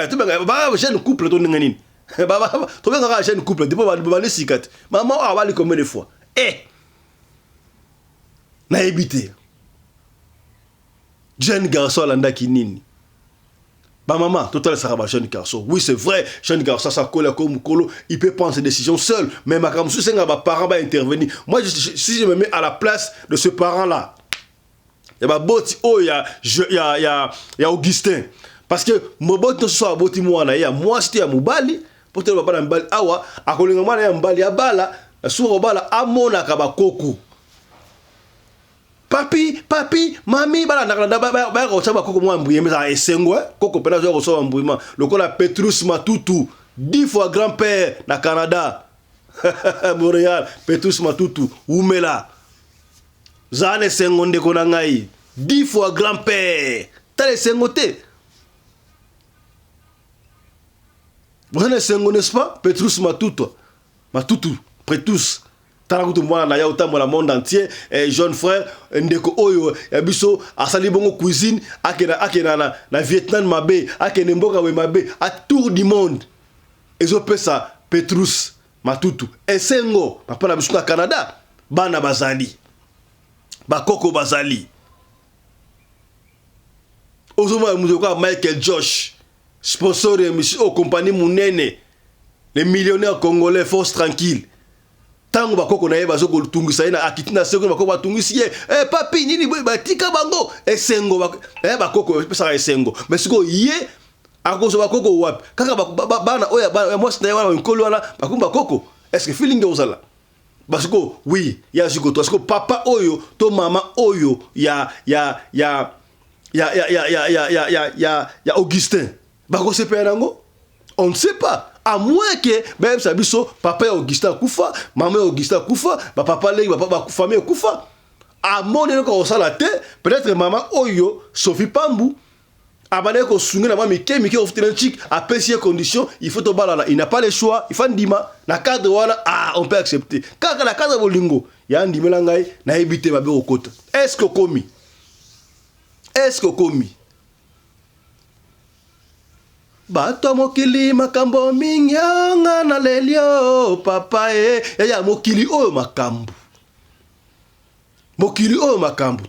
Speaker 1: ba jeune couple to ngani baba to benga jeune couple depuis ba les sikat maman a bali combien de fois na éviter jeune garçon landa kinini ba maman total ça ba jeune garçon oui c'est vrai jeune garçon ça colle comme colo il peut prendre ses décisions seul mais ma comme si c'est ba parent va intervenir moi si je me mets à la place de ce parent là ya ba boti oh ya Augustin parce que mo boti to so boti mwana ya moi c'était ya mubali pour te baba na mbali awa akolinga mwana ya mbali ya bala suro bala amona ka bakoko papi mami bala na ba ko chaba koko mwa mbuye meza esengo koko pena zo ko so mbuyima lokola Petrus Matutu 10 fois grand-père na Canada Montréal Petrus Matutu umela zane sengo ndeko na ngai 10 fois grand-père tale sengo te. Vous avez un n'est-ce pas? Petrus Matutu, Petrus. Tarakutu mwana na ya utambo la monde entier, jeune frère, ndeko oyo, yabiso, asali bongo cuisine, akena na Vietnam mabe, akena mboka we mabe, à tour du monde. Ezo pesa Petrus Matutu. Esengo, papa na biso na Canada, bana bazali. Bakoko bazali. ozoma muzoka Michael Josh sponsor au compagnie munene les millionnaires congolais force tranquille tango bakoko na ye bazoko tungisa ina akitina seko bakoko batungisi ye papi nini boy batika bango esengo bakoko pesa esengo mais siko ye akoso bakoko wapi kaka bana oya bana moi c'est wana nkolo wana bakumba koko est-ce que feeling ozala basiko oui ya siko to siko papa oyo to mama oyo ya Augustin bako se pe nango on ne sait pas à moins que même sabiso papa ya Augustin kufa maman ya Augustin kufa ba papa leki ba famille kufa à mon ko sala te peut-être maman oyo Sophie Pambu abane ko sunga na mami kemi ko ofitena chic à pessier condition il faut to balala il n'a pas le choix il faut ndima na cadre wana on peut accepter kaka na cadre bolingo ya ndimela ngai na ebite babe okota est-ce que komi bato mokili makambo mingi nga na lelio papa ya mokili oyo makambo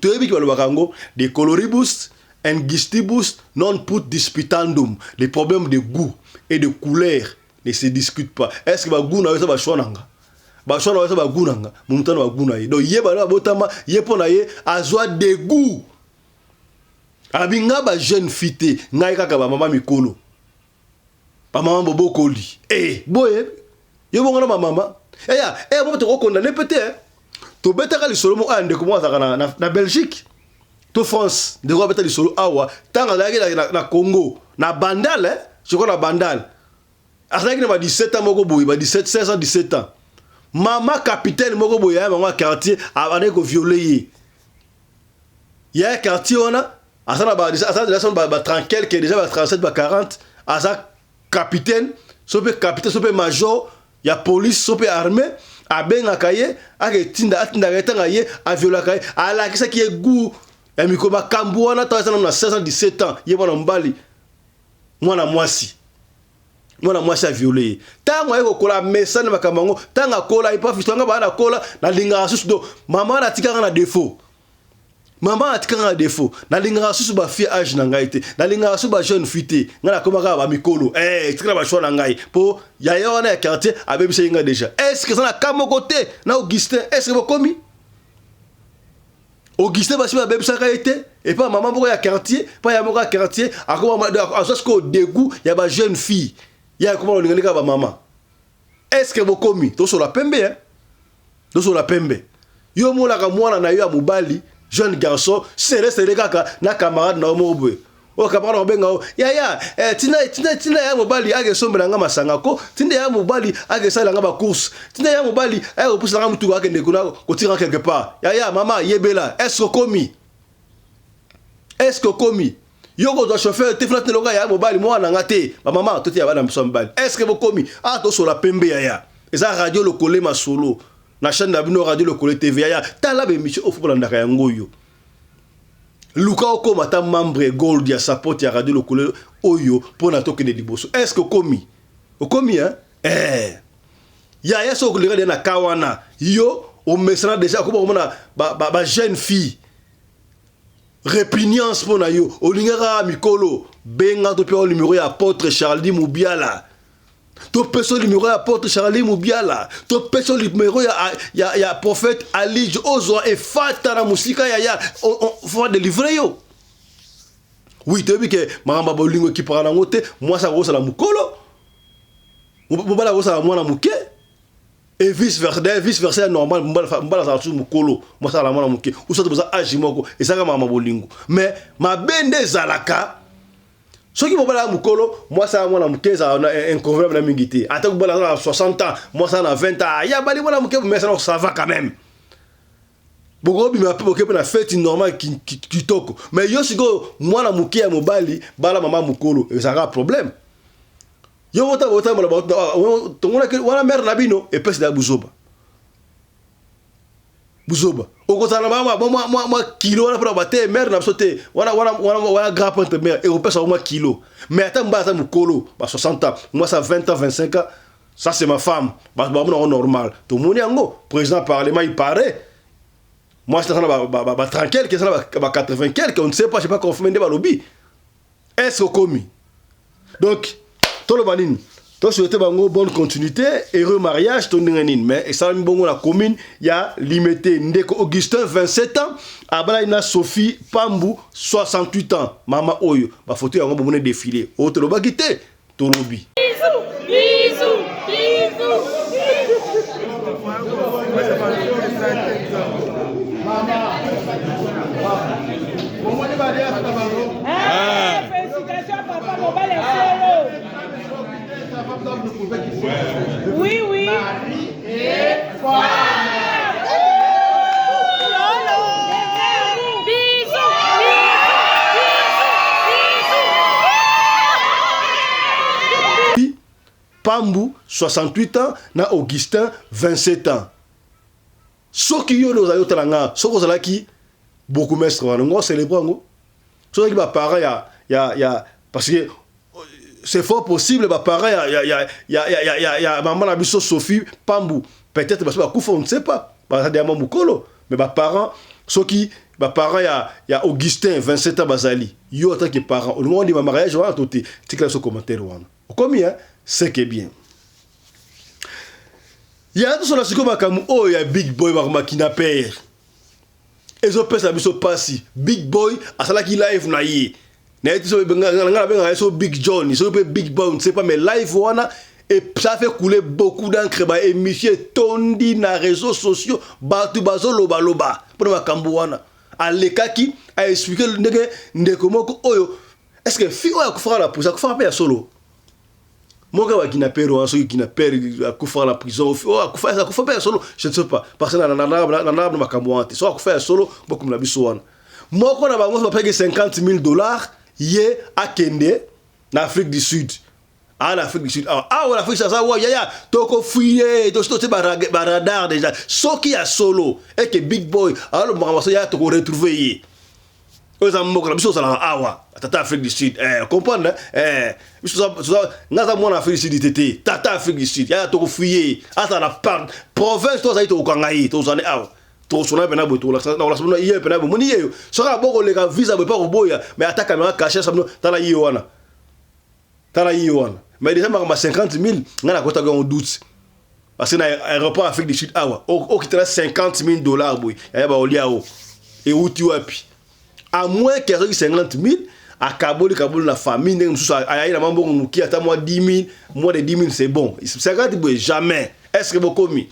Speaker 1: toyebi ki balobaka yango de coloribus angistibus non put disputandum. Les problèmes de goût et de couleur ne se discutent pas. Est-ce que bagou na yo ba shonanga ba shona yo ba gunanga mumutana ba guna ye donc ye ba botama ye pona ye azwa de goût abinga ba jeune fille ngai kaka ba mama mikolo ba mama bobokoli boye yo bonga na mama mo to kokondane peut-être to betaka li solo mo ande ko mo na Belgique to France de quoi betaka li solo awa tanga na Congo na Bandal je crois na Bandal azaki na ba 17 ans moko boye ba 16 ans 17 ans mama capitaine moko boye ya mama quartier abane ko violer ya quartier ona asana ba 30 quelque déjà ba 37 ba 40 asa capitaine sope major ya police sope armée abenga kaye atinda retanga ye aviola kaye ala kisa ki egu ya mikoba kambu wana tawasa na 16 ans 17 ans ye mwana mbali mwana mwasi a violé tango ayeko kola mesane bakamango tanga kola ipa fitanga bana kola na linga susu do mama na tikanga na défaut na linga susu ba fille âge na ngai te na linga susu ba jeune fille ngana komaka ba mikolo tikana ba shona ngai po ya yona ya quartier abebisa inga déjà est-ce que ça na kamo côté na Augustin est-ce que bokomi Augustin ba siba bebisa kaite et pas maman boko ya quartier pas ya moka quartier akoma asosko dégoût ya ba jeune fille ya comment on ngani ka ba maman est-ce que bokomi to so la pembe yo mola ka mwana na yo ya mobali jeune garçon c'est kaka na camarade na omobwe o camarade benga ya tina ya mobali age sombela nga masanga ko tina ya mobali age sala nga ba course tina ya mobali age pousse nga mutu ake ndekuna ko tira quelque part ya mama yebela est-ce que komi yoko do chauffeur te flat loga ya mobali mwana ngate ba mama toti ya bana mso mobali est-ce que bokomi to so la pembe ya eza radio le collé ma solo na chaîne na bino radio le collé TV ya tala be mission ofu pour ndaka yango yo luka oko mata membre gold ya support ya radio le collé oyo pour na toke de liboso est-ce que komi ya so ko le na kawana yo o mesana déjà ko mona ba jeune fille répugnance pour na yo olingara mikolo benga to pe o numéro ya apôtre Charlie Moubiala to peso numéro ya apôtre Charlie Moubiala to peso numéro ya prophète Ali ozo e fata na musika ya on faut délivrer yo oui te bi ke maramba bolingo ki para na ngote moi ça rosa la mukolo mbala rosa la mwana muke et vice versa normal mbala sa su mukolo moi ça la mwana muke ou ça beza agi moko et ça maramba bolingo mais ma bende zalaka soki mobala mukolo moi ça mwana muke za inconvénient na mingité attaque bala na 60 ans moi ça na 20 ans ya bali mwana muke mais ça va quand même beaucoup bima pe boke na fête normale qui toko mais yo siko mwana muke ya mobali bala mama mukolo et ça a problème yo wota mala to ngona ke wana mère na bino et pesi da buzoba okotana mama moi kilo wana pour bater mère na sauter wana grand point mère et on pèse au moins kilo mais attends mbasa mukolo ba 60 ans moi ça 20 ans 25 ans ça c'est ma femme ba normal tout le monde yango président parlement il paraît moi c'est ça ba tranquille que ça ba 80 quelque on ne sait pas j'ai pas confirmé ba lobby est-ce commis donc tout le banine toi souhaiter bango bonne continuité heureux mariage ton ningani mais ça mi bongo la commune il y a limité ndeko Augustin 27 ans abala ina Sophie Pambu 68 ans mama oyo ba photo yango bomone défilé autre lo bakité tolobi
Speaker 8: bisous félicitations papa mobile solo. Oui, oui. Marie et foi.
Speaker 1: Pambu 68 ans na Augustin 27 ans. Soki yo nos ayo talanga, soko zalaki beaucoup mestre wana ngo célébrer ngo. Soki ba parents ya parce que c'est fort possible ba parents ya maman na biso Sophie Pambu peut-être parce que ba kufa on ne sait pas. Ba dia maman mukolo mais ba parents soki ba parents ya Augustin 27 ans bazali. Yo en tant que parents, au moment du mariage wana toté, tika so commentaire wana. Combien c'est que bien. Il y a tout sur la seconde comme oh il y a Big Boy makina père. Et zo pesa biso passi Big Boy asala ki live na yi. Na eti so benga so Big John, so Big Boy, on ne sait pas mais live wana et ça fait couler beaucoup d'encre ba émission tondi na réseaux sociaux batu bazo loba pour makambo wana. Alekaki a expliqué le ndeko moko oyo est-ce que fi oyo akufara la pousa akufara pe ya solo. Moga wa kinapero en ceux qui n'appellent à couper la prison à couper solo je ne sais pas parce que na makambo ante so à couper solo beaucoup la bisoana moko na bango va payer $50,000 yé à Kende na Afrique du Sud en Afrique du Sud ah en Afrique ça wa ya toko fouiller to sto ba radar déjà so qui a solo et que Big Boy alors mo ya to retrouver aux amours la biso ça awa tata Afrique du Sud comprendre ngaza mwana Afrique du Sud tete tata Afrique du Sud ya to fouiller ata la province to za ito kangai to zane awa to sona pena boto la sona iye pena bo moni yeyo sera boko le visa be pas boya mais ata caméra cachée ça tala yiwana mais déjà ma 50,000 ngana kota ko on doute parce que na aéroport Afrique du Sud awa o kitala $50,000 boy ya ba oliao et uti wapi à moins qu'il y ait 50,000 à Kabul la famille aïe la mambo qui attend moi 10,000 moins de 10,000 c'est bon 50,000 jamais est-ce que vous commis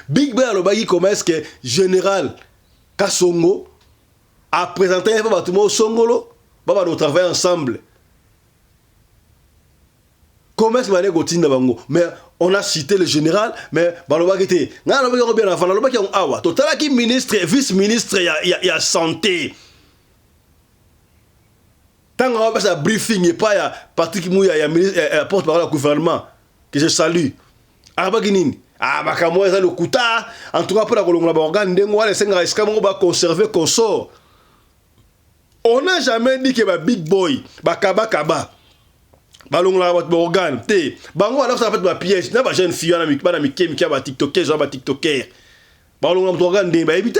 Speaker 1: Big Boy le bagi comment est-ce que général Kasongo a présenté un peu tout le monde Songolo baba nous travailler ensemble comment est-ce que va négocier bango mais on a cité le général mais baloba était na lo bien avant lo baki awa total qui ministre vice-ministre il y a santé tant on va passer briefing et pas ya Patrick Mouya ya ministre porte-parole du gouvernement que je salue abaginini bakamo ça le kuta en tout cas pour la kolongola ba organe ndengo wala senga escamo ba conserver consort on n'a jamais dit que ba Big Boy ba kaba balongla ba organe te bango alors ça fait ba piège na ba jeune fille na mikba na mikemi ki ba tiktoker genre ba tiktoker balongla ba organe de ba éviter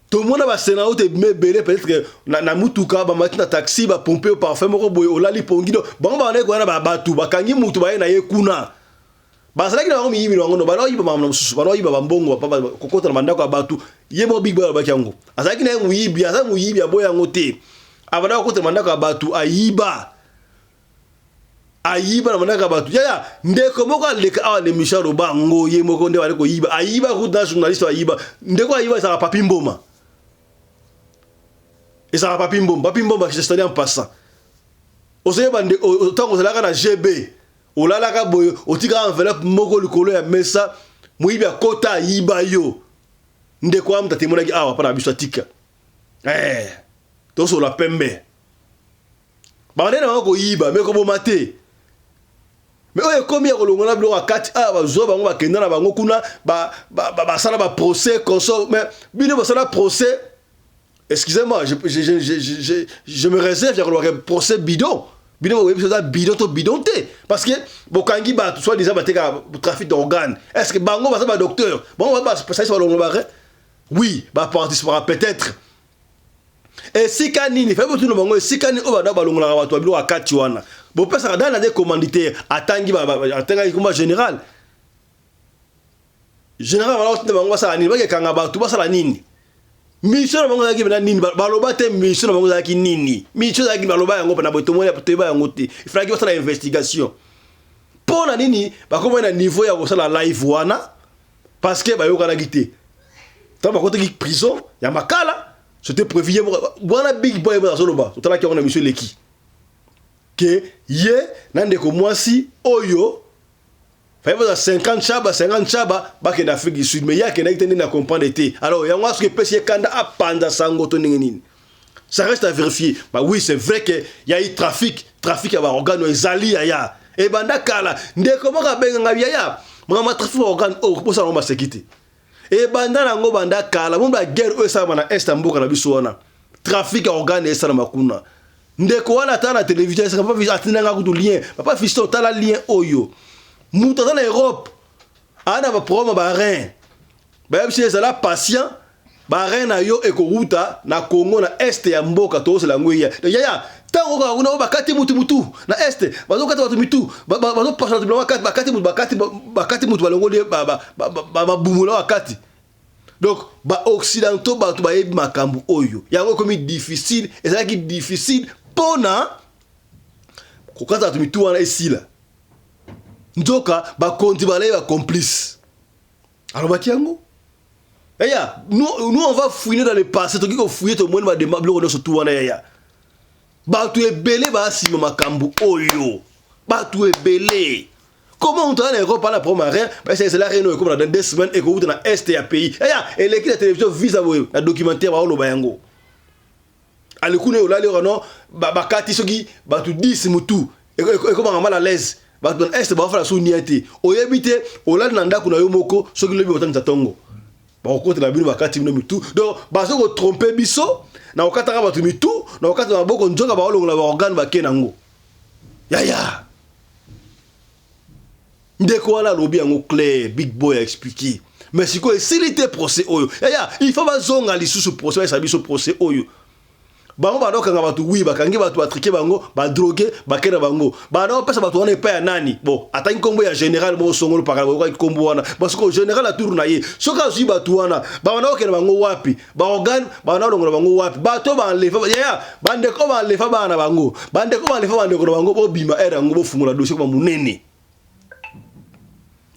Speaker 1: tout le monde va sénat te mebele peut-être que na mutuka ba matina taxi ba pomper au parfum moko boy o lali pongido bango ba ne ko na ba batu ba kangi mutu ba na ye kuna ba sala ki na mi yimi ngo no ba no yiba mamna mususu ba no yiba ba mbongo ba kokota na mandako batu yebo Big Boy ba kyango azaki na mu yibi asa mu yibi aboya ngote abana kokota na mandako batu ayiba na manaka batu ya ndeko moko aleka awa le Michel Obango ye moko nde wale ko yiba ayiba ku da journaliste ayiba ndeko ayiba ça papi mboma et ça papi mboma je suis en passant oseye bande tango zalaka na GB olalaka boyo otika enveloppe moko likolo ya mesa muyibi akota ayiba yo ndeko am tatemona ki awa para biso tika to so la pembe bande na ko yiba me ko bomate mais oye komi ya kolongola bilo akati bazo bango bakenda na bango kuna sala ba procès consort mais bino ba sala procès excusez-moi je me réserve ya kolongola procès bidon bidon te parce que bokangi ba soit déjà bateka trafic d'organes est-ce que bango ba sa docteur bon ba ça va longola oui ba participera peut-être Et sika nini fait botu no bango sika ni obada balongola bato bilo akati wana bo pesa dans des commanditaires atangi atanga comme général alors te bango sala nini ba kanga bato ba sala nini mission na bango zaki bana nini baloba te mission na bango zaki nini mission zaki baloba yango na boto mo ya boto ba yango te il fallait que ça la investigation pour na nini ba comme na niveau ya ko sala live wana parce que ba yo kana gité tant ba côté prison ya makala. C'était prévu. Voilà big boy dans soloba. Tout à l'heure on a monsieur Leki. Que yé nande ko mwasi oyo. Fait vous 50 chaba ba ke d'Afrique du Sud mais ya ke na tende na comprendre été. Alors ya ngwa ce que pesi kanda apanda sango to nini. Ça reste à vérifier. Bah oui, c'est vrai que il y a eu trafic à ba organe ezali ya. Et banda kala ndeko mo ka benga ngabia ya. Mama trafic organe o pour ça on va se quitter. Et banda nango banda kala mo ba guerre o sa na Istanbul na biso wana trafic organe esa na makuna ndeko wana ta na télévision ça pas atinanga ku lien papa fiston ta la lien oyo muta na Europe ana ba problème ba rein ba bisi ça la patient ba rein na yo ekoruta na Congo na est ya mboka to se la ngweya ya tango ka una bakati mutu na est bazo kata watu mitu bazo pasha tu bakati mutu balongole ba bumula wakati donc ba occidentaux ba tu ba yebi makambu oyo yango comme difficile et ça qui difficile pona ko kata tu mitu wana esila ndoka ba konti ba ba complice alors ba tiango nous on va fouiller dans le passé to ko fouiller to monde ba de mablo no so tu wana ya Batu ebele ba sima makambu oyo. Batu ebele. Comment on travaille en Europe par la première rien? C'est la réunion comme dans 2 semaines et que vous dans est et à pays. Et l'équipe de télévision vise à voir la documentaire ba lo bayango. Ale kune ola le non ba kati soki batu 10 mutu et comment mal à l'aise. Batu dans est ba fa la souniate. Oyebite ola nanda kuna yo moko soki lobi otanda tongo. Ba okota na bino ba kati bino mutu. Donc ba so ko tromper biso. Na okataka batu mitu na okata maboko nzoka ba olongola ba organe ba kenango ya ndeko wala lobi yango clair big boy a expliqué mais siko esilité procès oyo ya il faut bazonga lisusu procès ça biso procès oyo bango badoka nga batu wi bakangi batu batrike bango ba droguer bakena bango bano pesa batu wana pa ya nani bon atangi kombo ya général bo songolo pakala ko kombo wana parce que général a tourna ye soka zui batu wana bana okena bango wapi ba organe bana longola bango wapi bato ba lefa ya bande ko ba lefa bana bango bande ko ba lefa bande ko bango bo bima era ngo bo fungula dossier ko munene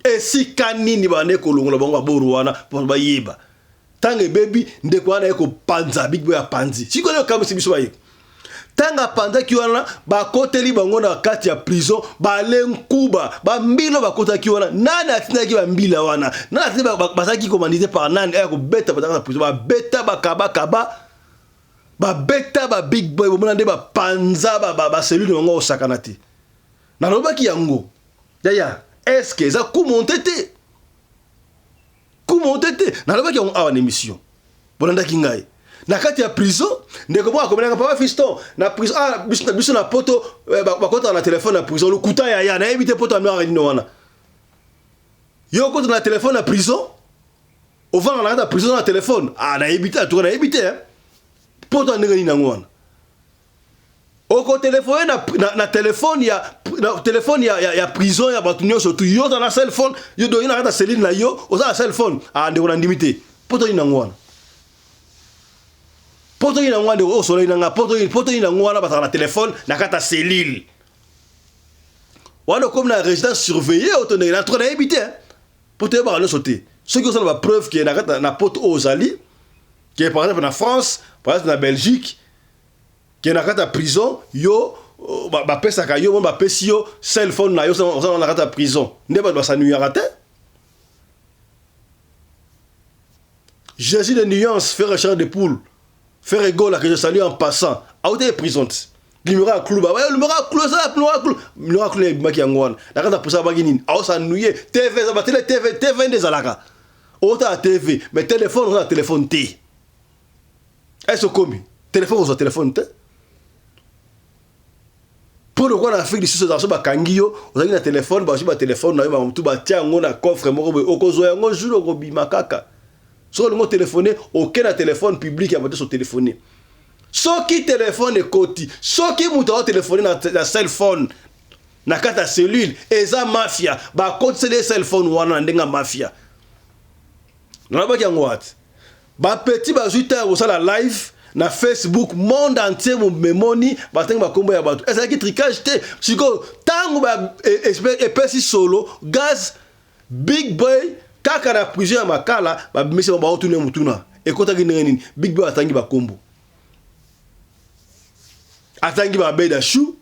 Speaker 1: et si kanini bande ko longola bango ba boru wana pour ba yeba Tangue baby ndeko wana eko panza big boy panzi siko leo kama sibiso baye tanga panza ki wana ba koteli bango na kati ya prison ba lenkuba ba mbilo ba kota ki wana nani atina ki ba mbila wana nani atina ba saki commandité par nani eko beta ba na prison ba beta ba kaba ba beta ba big boy bo mona ba panza ba cellule ngo osakanati na loba ki yango ya est-ce que ça kumontete Comment t'étais? Na loba ki on a une émission. Bolanda kingai. Na kati ya prison, ndeko mo akomenanga papa fiston na prison biso na poto ba kota na téléphone na prison le kuta ya na éviter poto amera ni wana. Yo kota na téléphone na prison. Au vent na prison na téléphone. Na éviter tu na éviter hein. Poto ndenge ni na ngwana. Oko téléphone na téléphone ya prison ya batunyo surtout yo dans la cell phone yo do ina kata cellule na yo oza cell phone ndeko na ndimité poto ina ngwana o solo ina nga poto ina ngwana ba na téléphone na kata cellule wana comme na résidence surveillée auto na trop na habité poto ba no sauter ce qui sont la preuve que na kata na poto ozali qui par exemple na France par exemple na Belgique qui na kata prison yo ba pesa ka yo ba pesi yo cell phone na yo ça na kata prison nde ba sanuya raté Jésus de nuance faire recherche de poule faire rigole que je salue en passant a été prison limera clou ba ouais limera clou ça limera clou maki ngwana na kata pour ça ba nini a sanuye TV ça ba TV des alaka ota TV mais téléphone on a téléphone T est-ce comme téléphone on a téléphone T pour le quoi en Afrique du Sud dans ce bakangio on a un téléphone ba téléphone na yo tout ba tia ngo na coffre moko okozo yango jour ko bima kaka so le ngo téléphoner aucun téléphone public a battu son téléphoner soki téléphone ekoti soki moto aotéléphoné na cell phone na kati ya cellule eza mafia bakotiseli cell phone wana na ndenge ya mafia nalobaki yango wati bapeti bazwi ta ya kosala live na Facebook monde entier memoni batangi bakombo ya bato ezalaki tricage te sikoyo ntango epesi solo gaz big boy kaka na prison ya makala babimisi baotune mutuna ekotaki ndenge nini big boy atangi bakombo atangi babeda shu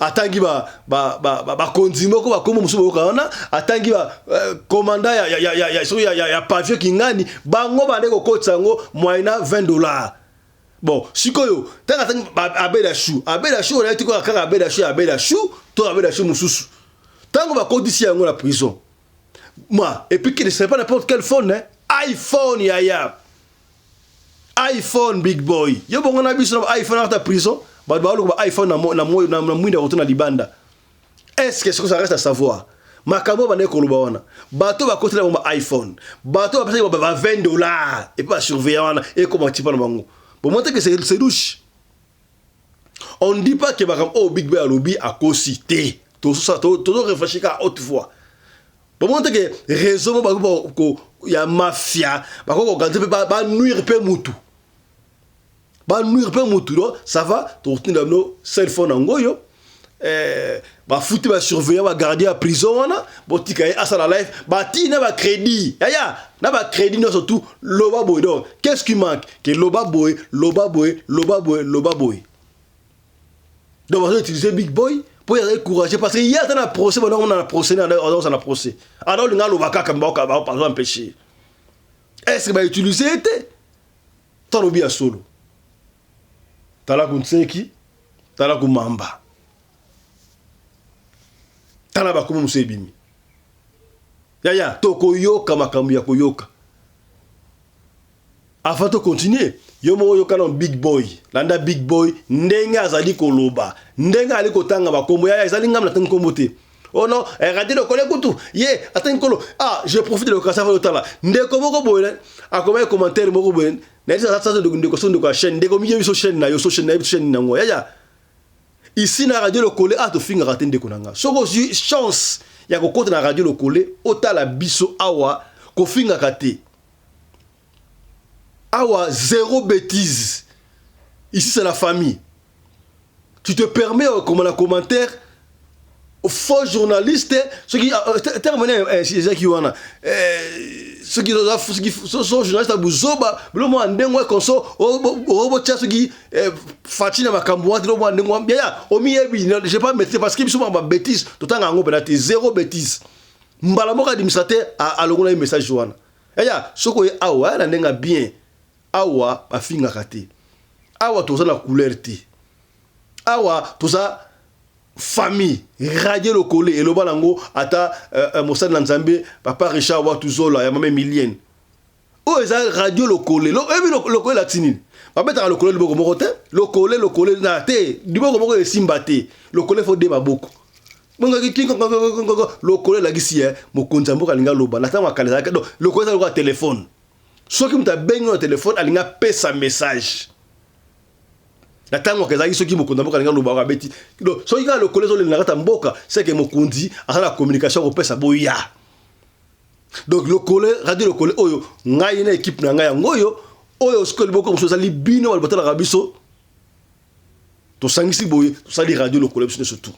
Speaker 1: atangi bakonzi moko bakombo mosusu boyoka wana atangi komanda ya pavio kingani bango bande kokotisa yango moyena $20 bon sikoyo tanga atangi abeda shu onayebi koka kaka abeda shu to abeda shu mosusu ntango bakotisi yango na prison moi et puis que ce n'est pas n'importe quel phone hein? iPhone yaya iPhone big boy yo bongo na biso na iPhone à ta prison ba iPhone na mwinda retourna libanda est-ce que ça reste à savoir makambo bane koloba wana bato ba côté na iPhone bato ba pesa ba $20 et pas surveiller wana et comment tu parles bango pour montrer que c'est louche on ne dit pas que bakam oh big boy a lobby à cosité tout ça tout réfléchir à haute voix pour montrer que réseau ba ya mafia ba ko organiser ba nuire pe mutu ba nuire pe mutu ça va to tinda no cell phone ngoyo ba futi ba surveiller ba garder à prison wana botika ya sala life ba tina ba crédit ya na ba crédit no surtout loba boy donc qu'est-ce qui manque que loba boy donc on va utiliser big boy pour y encourager parce qu'il y a un procès on a un procès on a procès alors le gars loba kaka mboka ba pas empêcher est-ce que va utiliser été tant bien solo tala kunseki tala kumamba tala bakumu musebimi ya toko yoka makambu ya koyoka avant de continuer yo mo yoka na big boy landa big boy ndenge azali koloba ndenge ali kotanga bakombo ya ezali ngam na tanga kombo te oh non regardez le collègue kutu ye attends kolo je profite de l'occasion de tala ndeko moko boye akoma commentaire moko boye na ça de ndeko so ndeko chaîne ndeko mi yebiso chaîne na yo so chaîne na chaîne nango ya ici na radio le collé to finga raté ndeko nanga soko chance ya kokota na radio le collé otala biso awa ko finga kate awa zéro bêtise ici c'est la famille tu te permets comme un commentaire faux journaliste ceux qui terminé c'est qui wana ceux qui sont journalistes à buzoba le mo ndengwa konso obo tia ceux qui fatina makambo wa le mo ndengwa bien o miyebi j'ai pas mettre parce que biso ma bêtise tout temps ngo penalty zéro bêtise mbala moka administrateur a longola un message wana ya soko awa na ndenga bien awa bafinga kate awa toza na couleur te awa toza famille radio le collé et le balango ata Moussa Nzambe papa Richard Watuzola ya mame Milienne o eza radio le collé le collé latini ba mettre le collé le boko moko te le collé na te du boko moko e simba te le collé faut déba beaucoup monga ki le collé la gisi mokonza mboka linga loba na tama kala le collé ça le téléphone soki muta bengi na téléphone alinga pesa message la tango kezaki soki mokonzi mboka linga loba ka beti soki ka le collège le ngata mboka c'est que mokonzi a la communication ko pesa boya donc le collège radio le collège oyo ngai na équipe na ngai ngoyo oyo skole boko musoza libino wal batala kabiso to sangisi boye to sali radio le collège surtout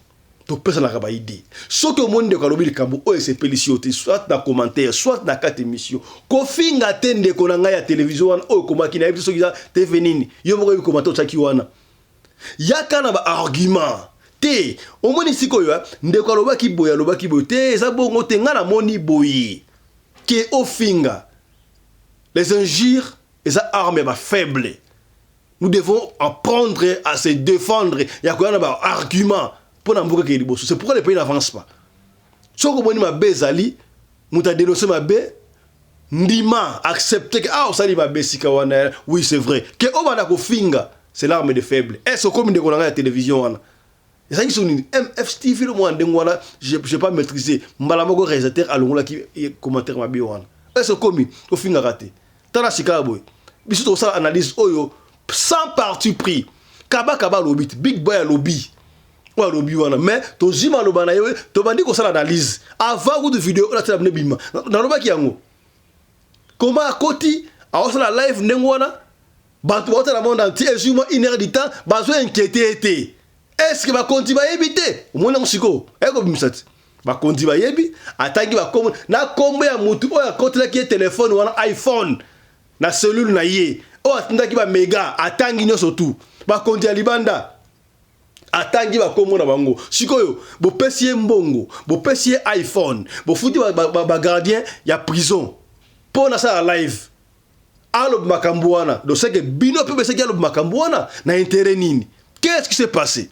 Speaker 1: to pesa na kaba idée soki o monde ka lobi likambo oyo c'est pélicioté soit dans commentaire soit dans quatre émissions ko finga tende ko na ngai ya télévision wana oyo komaki na biso kiza TV nini yo moko bi commentaire tsaki wana yaka na ba argument te o moni sikoyo ndeko alobaki boye te eza bongo te ngana moni boye ke o finga les injures eza armes ba faible nous devons apprendre à se défendre yako na ba argument pour n'amboka ke liboso c'est pourquoi le pays n'avance pas soko moni ma bezali muta dénoncer ma be ndima accepter que osali ma be sika wana oui c'est vrai que o bana ko finga c'est l'arme de faible est-ce comme de la télévision wana et ça qui sont MF TV le moins ndengwana je pas maîtriser mbala moko réalisateur alongola qui commentaire ma bio wana est-ce comme au finga raté tala sika boy biso to ça analyse oyo sans parti pris. Kaba lobby, big boy lobby. Ouais, lobby wana. Mais to jima lobana yewe, to bandi ko sala analyse. Avant de vidéo, on a télé bima. Na loba ki yango. Comment à côté, à la live nengwana, bantu ba la monde entier, et justement 1 heure du temps, bazo inquiété été. Est-ce que va continuer à éviter? Au moins on siko. Eko bimisat. Va continuer à yebi, atangi va comme na kombo ya mutu o ya côté là qui est téléphone ou iPhone. Na cellule na ye. O atunda ki ba méga, atangi nyoso tout. Ba kondia libanda. Atangi ba komo na bango. Sikoyo, bo pesier mbongo, bo pesier iPhone, bo futi ba gardien ya prison. Pour na ça live. Alo makambuana. Donc c'est que bino pe bese alo makambuana na intérêt nini. Qu'est-ce qui s'est passé?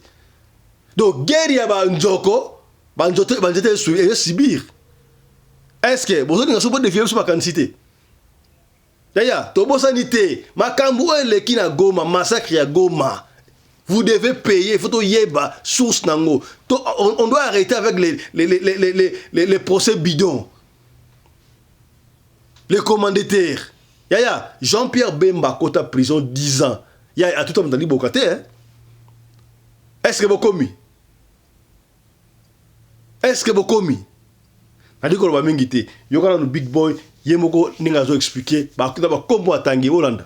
Speaker 1: Donc guerre ya ba njoko, ba njote subir. Est-ce que vous avez pas défier sur ma quantité? D'ailleurs, tobo sanité, makambu eleki na Goma, massacre ya Goma. Vous devez payer, il faut to yeba source nango. On doit arrêter avec les procès bidons. Les commanditaires. Yaya, Jean-Pierre Bemba, Kota prison 10 ans. Yaya, à tout le temps, dit Bokate, hein? Est-ce que vous commis? Est-ce que vous commis? Nadi ko ba mingité. Yokana no big boy, yemoko ninga zo expliquer, ba kuta ba kombo atangi Hollande.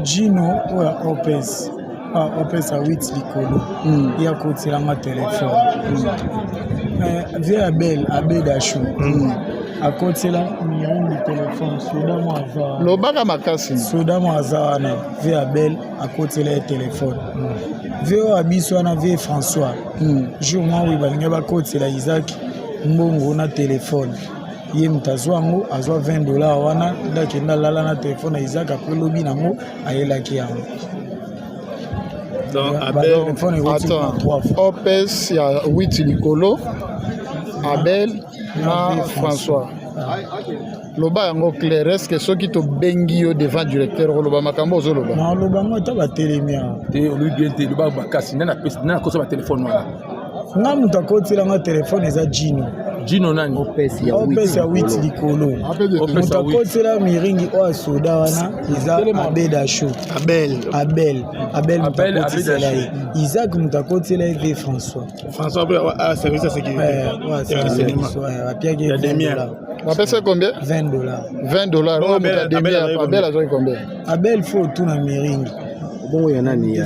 Speaker 3: Gino oya Opes. Opes a 8 likolo. Ya kotelanga téléphone. Via Abel Dachou. A kotela numéro de téléphone soda mo aza.
Speaker 2: Lobaka makasi.
Speaker 3: Soda mo aza na via Abel a kotela téléphone. Via abiso na via François. Jour moi oui balinga ba kotela Isaac mbongo na téléphone. Ye mtazwango azwa $20 wana ndakenda lala na téléphone ya Isaac après lobi nango ayelaki yango.
Speaker 2: Donc Abel Opes ya 8 likolo. Abel na François. Loba yango clair, est-ce que ceux qui te bengi yo devant directeur loba makambo zo loba?
Speaker 3: Non loba ngo ta ba telemia.
Speaker 17: Te lui bien te loba bakasi na ko so ba téléphone wana.
Speaker 3: Nga mutakotela nga téléphone eza Gino.
Speaker 17: Gino nani?
Speaker 3: Opes ya 8 likolo. Mutakotela miringi o soda wana eza Abeda Show. Abel mutakotela Isaac mutakotela eve François.
Speaker 2: François a service à sécurité.
Speaker 3: Ouais, c'est
Speaker 2: $20. On paie ça combien? $20. Abel a joué combien?
Speaker 3: Abel faut tout na miringi.
Speaker 17: Bon ya nani ya?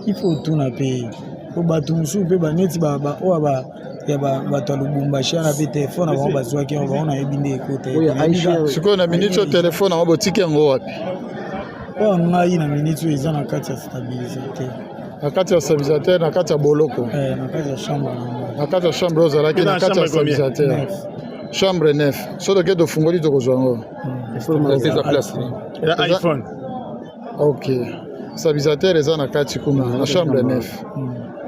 Speaker 3: Il faut tout na payer. Pour batumsu pe baneti ba o ba ya ba talubumbashi na pe téléphone avant bazwa ki on va on a ebinde côté.
Speaker 2: Siko na minute au téléphone on va tiki ngo wapi?
Speaker 3: On ngai na minute eza na kati ya stabilisateur.
Speaker 2: Na kati ya stabilisateur na kati ya boloko.
Speaker 3: Na kati ya chambre na.
Speaker 2: Na kati ya chambre ozala ki na kati ya stabilisateur. Chambre 9. So de ke do fungoli to kozwa ngo.
Speaker 17: Il faut rester sa place.
Speaker 2: La iPhone. OK. Stabilisateur eza na kati kuna na chambre 9.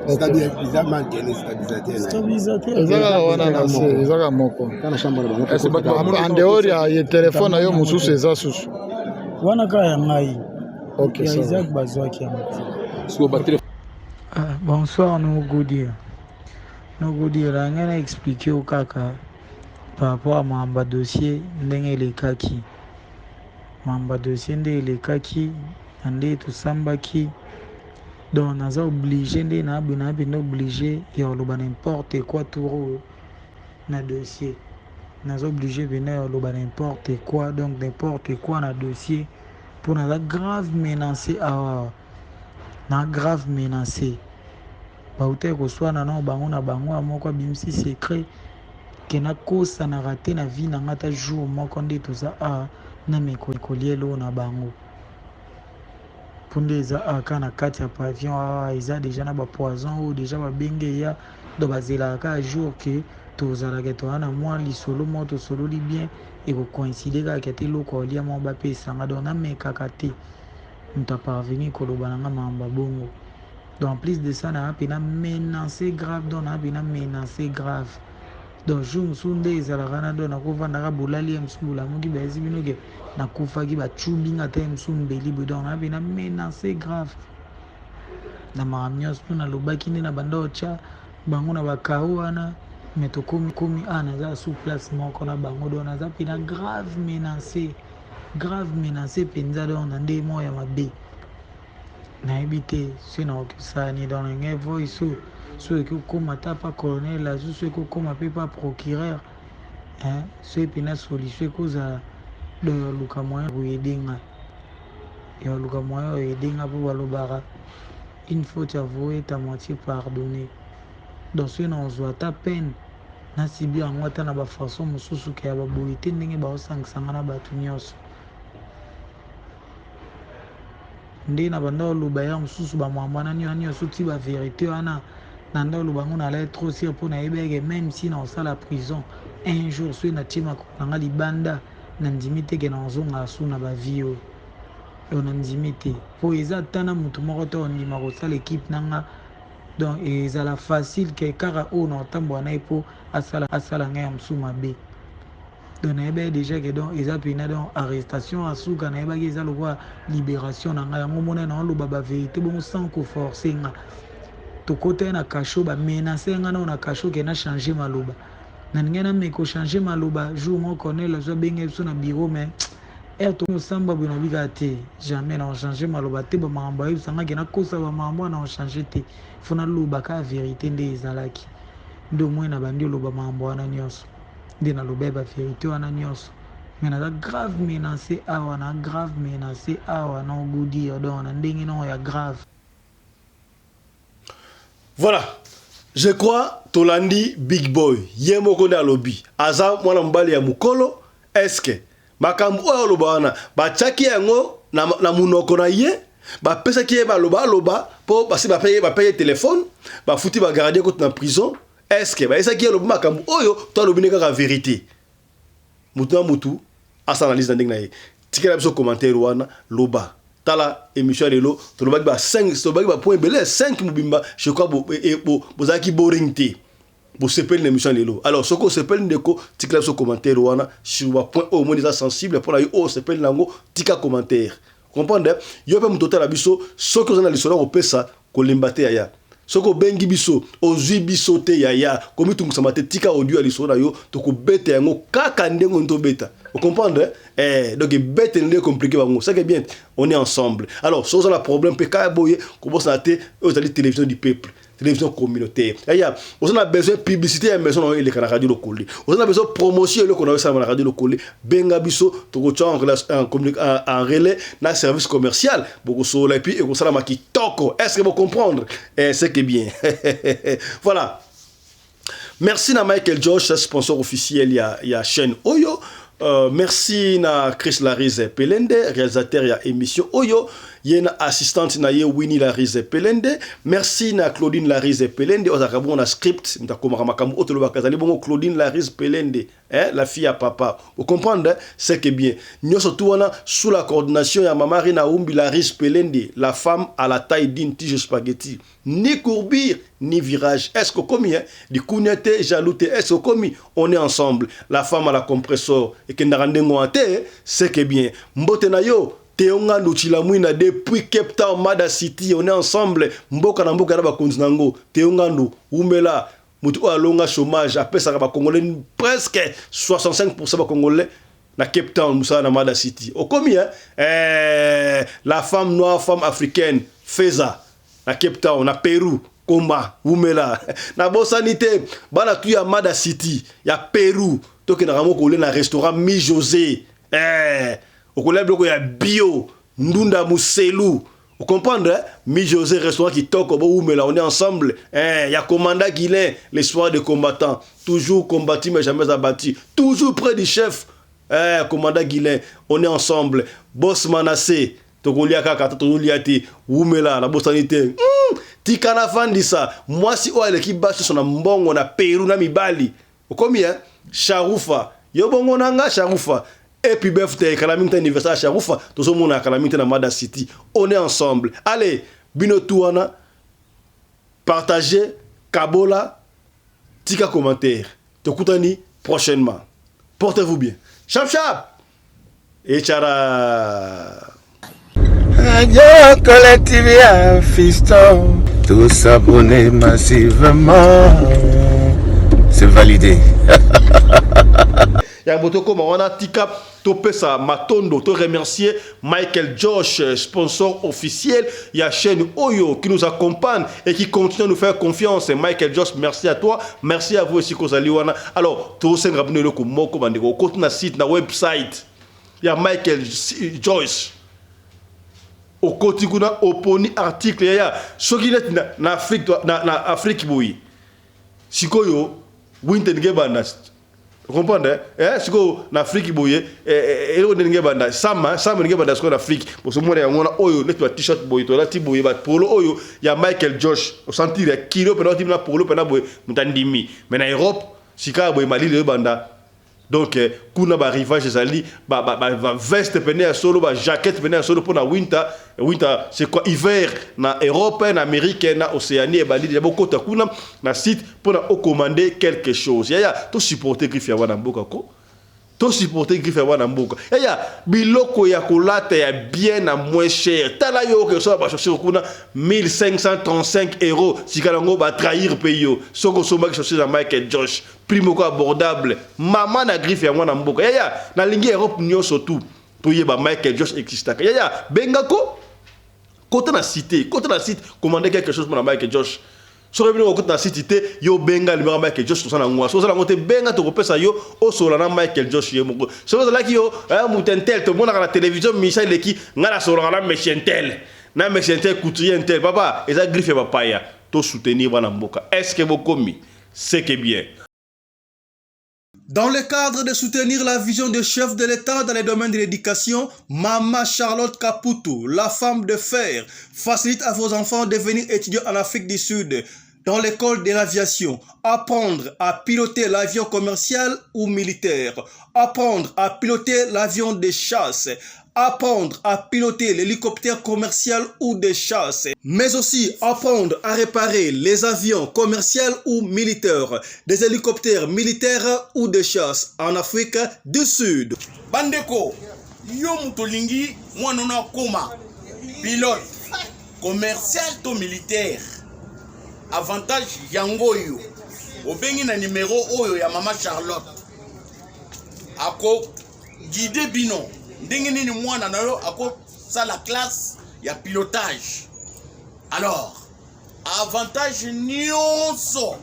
Speaker 3: Stabilisateur.
Speaker 2: Ezaka wana na se, ezaka moko.
Speaker 17: Kana chambre bango.
Speaker 2: En dehors ya téléphone na yo mususu eza susu.
Speaker 3: Wana ka ya ngai.
Speaker 2: OK, ça.
Speaker 3: Isaac bazwaki ya mati.
Speaker 17: Siko ba téléphone.
Speaker 3: Bonsoir no godia. No godia la ngana expliquer au kaka par rapport à mamba dossier ndenge le kaki. Mamba dossier ndenge le kaki ande to sambaki. Donc on a obligé de na obligé ya loba n'importe quoi tout na dossier. On a obligé venir loba n'importe quoi, donc n'importe quoi na dossier pour na grave menacé na grave menacé. Ba uté ko soit na no bango na bango moko bimsi secret que na kosa na raté na vie na ngata jour moko nde tout ça na meko kolielo na bango. Punde eza aka na kati ya pavillon eza déjà na ba poison ou déjà ba benge ya do bazela ka jour que tozala ke to ana mwa lisolo moto solo li bien et ko coïncider ka ke te loko lia mo ba pesa nga dona me kakate nta parvenir ko loba nga mamba bongo. Donc en plus de ça na pena menacer grave donc na pena menacer grave. Donc jour sunde ezala kana do na ko vanda ka bolali msula mungi ba ezibino ke na kufa ki ba chubinga te msumbeli donc na pena menacer grave. Na maramnyos na lobaki na bando cha bango na bakao wana mais to komi naza sous place moko na bango do naza pina grave menacé penza do na nde mo ya mabe nayebi te so na okisani dans le voice so ekokoma ta pa colonel la so ekokoma pe pa procureur so epina solution ekozala do yoluka moyen koyedenga mpo balobaka une faute avouée ta moitié pardonnée donc so na ozwa ta peine nasibi yango ata na bafaçon mosusu ke ya baboyi te ndenge baosangisanga na bato nyonso nde na banda oloba ya mosusu bamwambwana nyonso ti baverité wana na nda oloba ngo nala trop sire mpo nayebeke même si na osala prison un jour so natie makolo nanga libanda nandimi teke na ozonga asu na bavie oyo nandimi te mpo eza tana motu moko to ondima kosala équipe nanga donc ezala facile ke kaka oyo na otambola na ye mpo asala ngai ya mosu mabe donc nayebaki déjà ke donc eza pena donc arrestation asuka nayebaki eza lokwa libération na ngai yango mona na oloba bavérité bongo sans koforce nga tokota ye na kasho bamenace nga nao na kasho ke na change maloba na ndenge name kochange maloba jour moko cornel azwa benge biso na bureau mais tosamba boye nobika te jamais na ochange maloba te bamakambo ayebisangaki nakosa bamakambo na ochange te fo naloba ka vérité nde ezalaki nde omoi na bandi oloba makambo wana nyonso nde naloba ye bavérité wana nyonso mais naza grave menacé awa na ogodir donc na ndenge nao ya grave.
Speaker 1: Voilà, je crois tolandi big boy ye moko nde alobi aza mwana mobali ya mokolo eske makambo oyo aloba wana batiaki yango na munoko na ye bapesaki ye baloba mpo basi bapeye telefone bafuti bagardien kote na prison eske bayesaki ye alobi makambo oyo to alobi nde kaka vérité mutu na mutu asa analyse na ndenge na ye tikela biso commentaire wana loba tala émission lelo tolobaki ba 5 tolobaki ba point belé 5 mobimba je crois bozaki boring te bo sepel l'émission lelo alors soko sepel ndeko tikela biso commentaire wana sur ba point au moins déjà sensible pour la yo sepel nango tika commentaire comprendre yo pe muto tala biso soko zana lisolo ko pesa ko limbate ya soko bengi biso ozwi biso te ya komi tungusama te tika audio lisolo yo to ko beta yango kaka ndengo nto beta vous comprenez donc bête n'est compliqué ça qui est bien on est ensemble alors si on a un problème comment ça a été aux télévision du peuple télévision communautaire on a besoin de publicité à maison et les radio locaux on a besoin de promotion le qu'on a ça la radio locaux benga biso to ko en relais na service commercial beaucoup so et puis on ça la qui toko est-ce que vous comprendre c'est qui est bien voilà merci na Michael Josh sponsor officiel il y a chaîne Oyo. Merci na Chris Larize Pelende, réalisateur ya émission Oyo. Yena assistante na ye Winnie Larize Pelende. Merci na Claudine Larize Pelende. Ozakabu na script. Mtakoma makamu otolo bakazali bongo Claudine Larize Pelende. La fille à papa. Vous comprenez? C'est que bien. Nous surtout wana sous la coordination ya Mama Rina Umbi Larize Pelende, la femme à la taille d'une tige spaghetti. Ni courbure, ni virage. Est-ce que comme du kunyete, jaloute, est-ce que comme on est ensemble? La femme à la compressor et que n'arandengo ate, c'est que bien. Mbote na yo. Teonga Chilamwina depuis Cape Town, Mada City, on est ensemble. Mboka na mboka na ba konzinango. Teonga ndo umela mutu alonga chômage après ça ba congolais presque 65% ba congolais na Cape Town musa na Mada City. Au combien la femme noire, femme africaine Feza na Cape Town na Pérou Komba umela na bosanité bana tu ya Mada City ya Pérou toke na ramo ko na restaurant Mi José au collège il y a bio, Ndunda Mouselou. Vous comprenez? Mi José restaurant qui toque au bout, mais là on est ensemble. Il y a commandant Guilain, l'espoir des combattants. Toujours combattu mais jamais abattu. Toujours près du chef. Commandant Guilain, on est ensemble. Boss Manassé, Togolia Kaka, Toliati, Oumela, la bossanité. Tikana Fandi ça. Moi si on a l'équipe basse sur un bon, on a Pérou, on a Mibali. Vous comprenez? Charoufa. Yobongo Nanga, Charoufa. Et puis, birthday, calamité anniversaire, Charoufa, tout le monde a calamité dans Mada City. On est ensemble. Allez, Binotouana, partagez, Kabola, tika commentaire. Tokoutani prochainement. Portez-vous bien. Chap chap! Et tchara!
Speaker 9: Radio Collectivia, fiston, tous abonnés massivement.
Speaker 18: c'est validé.
Speaker 1: Ya botoko mawana tika topesa matondo to remercier Michael Josh, sponsor officiel ya chaîne Oyo qui nous accompagne et qui continue à nous faire confiance. Michael Josh, merci à toi, merci à vous aussi Kozaliwana. Alors to senga bino ko moko bandeko ko na site na website ya Michael Josh. Au côté kuna oponi article ya soki net na Afrique na Afrique boui. Sikoyo winter ngebana. Vous comprenez? Siko na Afrique boye elo ndenge banda sama ndenge banda siko na Afrique pour ce moment ya ngona oyo net ba t-shirt boye to la ti boye ba polo oyo ya Michael Josh au sentir kilo pena ti na polo pena boye mutandimi mais na Europe sika boye mali le banda donc kuna ba rivage ezali ba veste pene ya solo ba jaquette pene ya solo pour na winter c'est quoi hiver na Europe na Amérique na Océanie et bali ya beaucoup ta kuna na site pour na commander quelque chose ya to supporter griffe ya wana mboka ko to supporter griffe ya wana mboka ya biloko ya kolata ya bien na moins cher tala yo que ça ba chercher kuna 1535 €, si kalango ba trahir payo soko somba chercher na Michael Josh primo ko abordable mama na griffe ya mwana mboka ya na lingi Europe nyo surtout pour yeba Michael Josh existaka ya bengako côté na site commander quelque chose pour Michael Josh so bien côté na site yo benga le Michael Josh to sana ngwa so sana ngote benga to kopesa yo o sola na Michael Josh ye moko so za laki yo mutentel to mona na télévision Michel leki ngala sola na mechentel na mechentel couturier tel papa eza griffe ya papaya to soutenir bana mboka est-ce que vous commis c'est que bien. Dans le cadre de soutenir la vision du chef de l'État dans les domaines de l'éducation, Maman Charlotte Caputo, la femme de fer, facilite à vos enfants de venir étudier en Afrique du Sud dans l'école de l'aviation, apprendre à piloter l'avion commercial ou militaire, apprendre à piloter l'avion de chasse, apprendre à piloter l'hélicoptère commercial ou de chasse, mais aussi apprendre à réparer les avions commerciaux ou militaires, des hélicoptères militaires ou de chasse en Afrique du Sud.
Speaker 10: Bandeko, yo mutolingi mwanona koma pilote commercial to militaire. Avantage yango yo. Obengi na numéro oyo ya Maman Charlotte. Ako guide bino. Ndenge nini mwana na yo ako ça la classe ya pilotage. Alors, avantage nyonso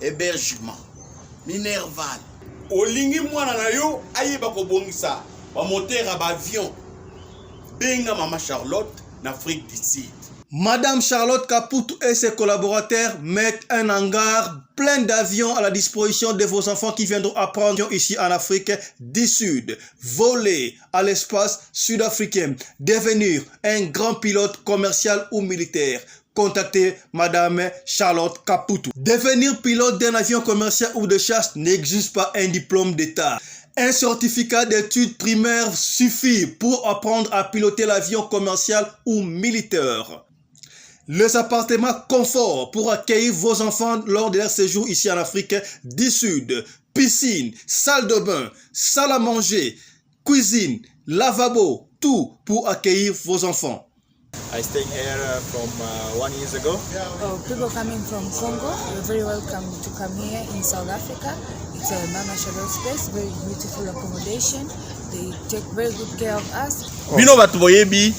Speaker 10: hébergement minerval. Olingi mwana na yo ayeba ko bongisa ba moteur à avion. Benga Maman Charlotte en Afrique du Sud.
Speaker 1: Madame Charlotte Caputo et ses collaborateurs mettent un hangar plein d'avions à la disposition de vos enfants qui viendront apprendre ici en Afrique du Sud. Voler à l'espace sud-africain, devenir un grand pilote commercial ou militaire. Contactez Madame Charlotte Caputo. Devenir pilote d'un avion commercial ou de chasse n'exige pas un diplôme d'État. Un certificat d'études primaires suffit pour apprendre à piloter l'avion commercial ou militaire. Les appartements confort pour accueillir vos enfants lors de leur séjour ici en Afrique du Sud. Piscine, salle de bain, salle à manger, cuisine, lavabo, tout pour accueillir vos enfants.
Speaker 19: I stayed here from 1 year ago.
Speaker 20: People coming from Congo, you're very welcome to come here in South Africa. It's a Mama Charlotte space, very beautiful accommodation. They take very good care of us.
Speaker 10: Bino batu boyebi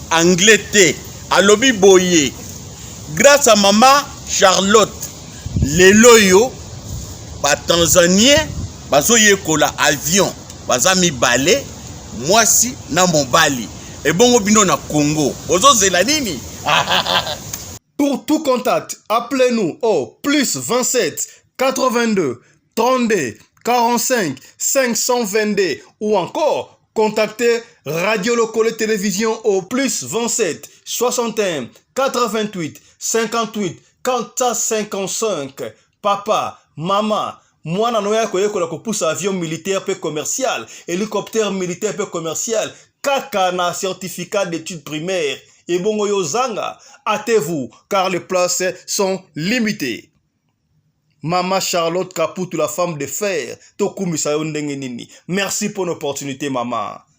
Speaker 10: anglais te, alobi boye. Grâce à Maman Charlotte, lelo yo ba Tanzanien bazo yekola avion, baza mibale, mwasi na mobali. Et bon bino na Congo. Ozo zela nini?
Speaker 1: Pour tout contact, appelez-nous au plus 27 82 32 45 522 ou encore contactez Radio Lokole Télévision au plus 27 61 88 58 455. Papa, maman, mwana noya koyekola kopusa avion militaire pe commercial, hélicoptère militaire pe commercial, kaka na certificat d'études primaires. Et bongo yo zanga, hâtez-vous car les places sont limitées. Maman Charlotte Caputo, la femme de fer, tokumisa yo ndenge nini. Merci pour l'opportunité, maman.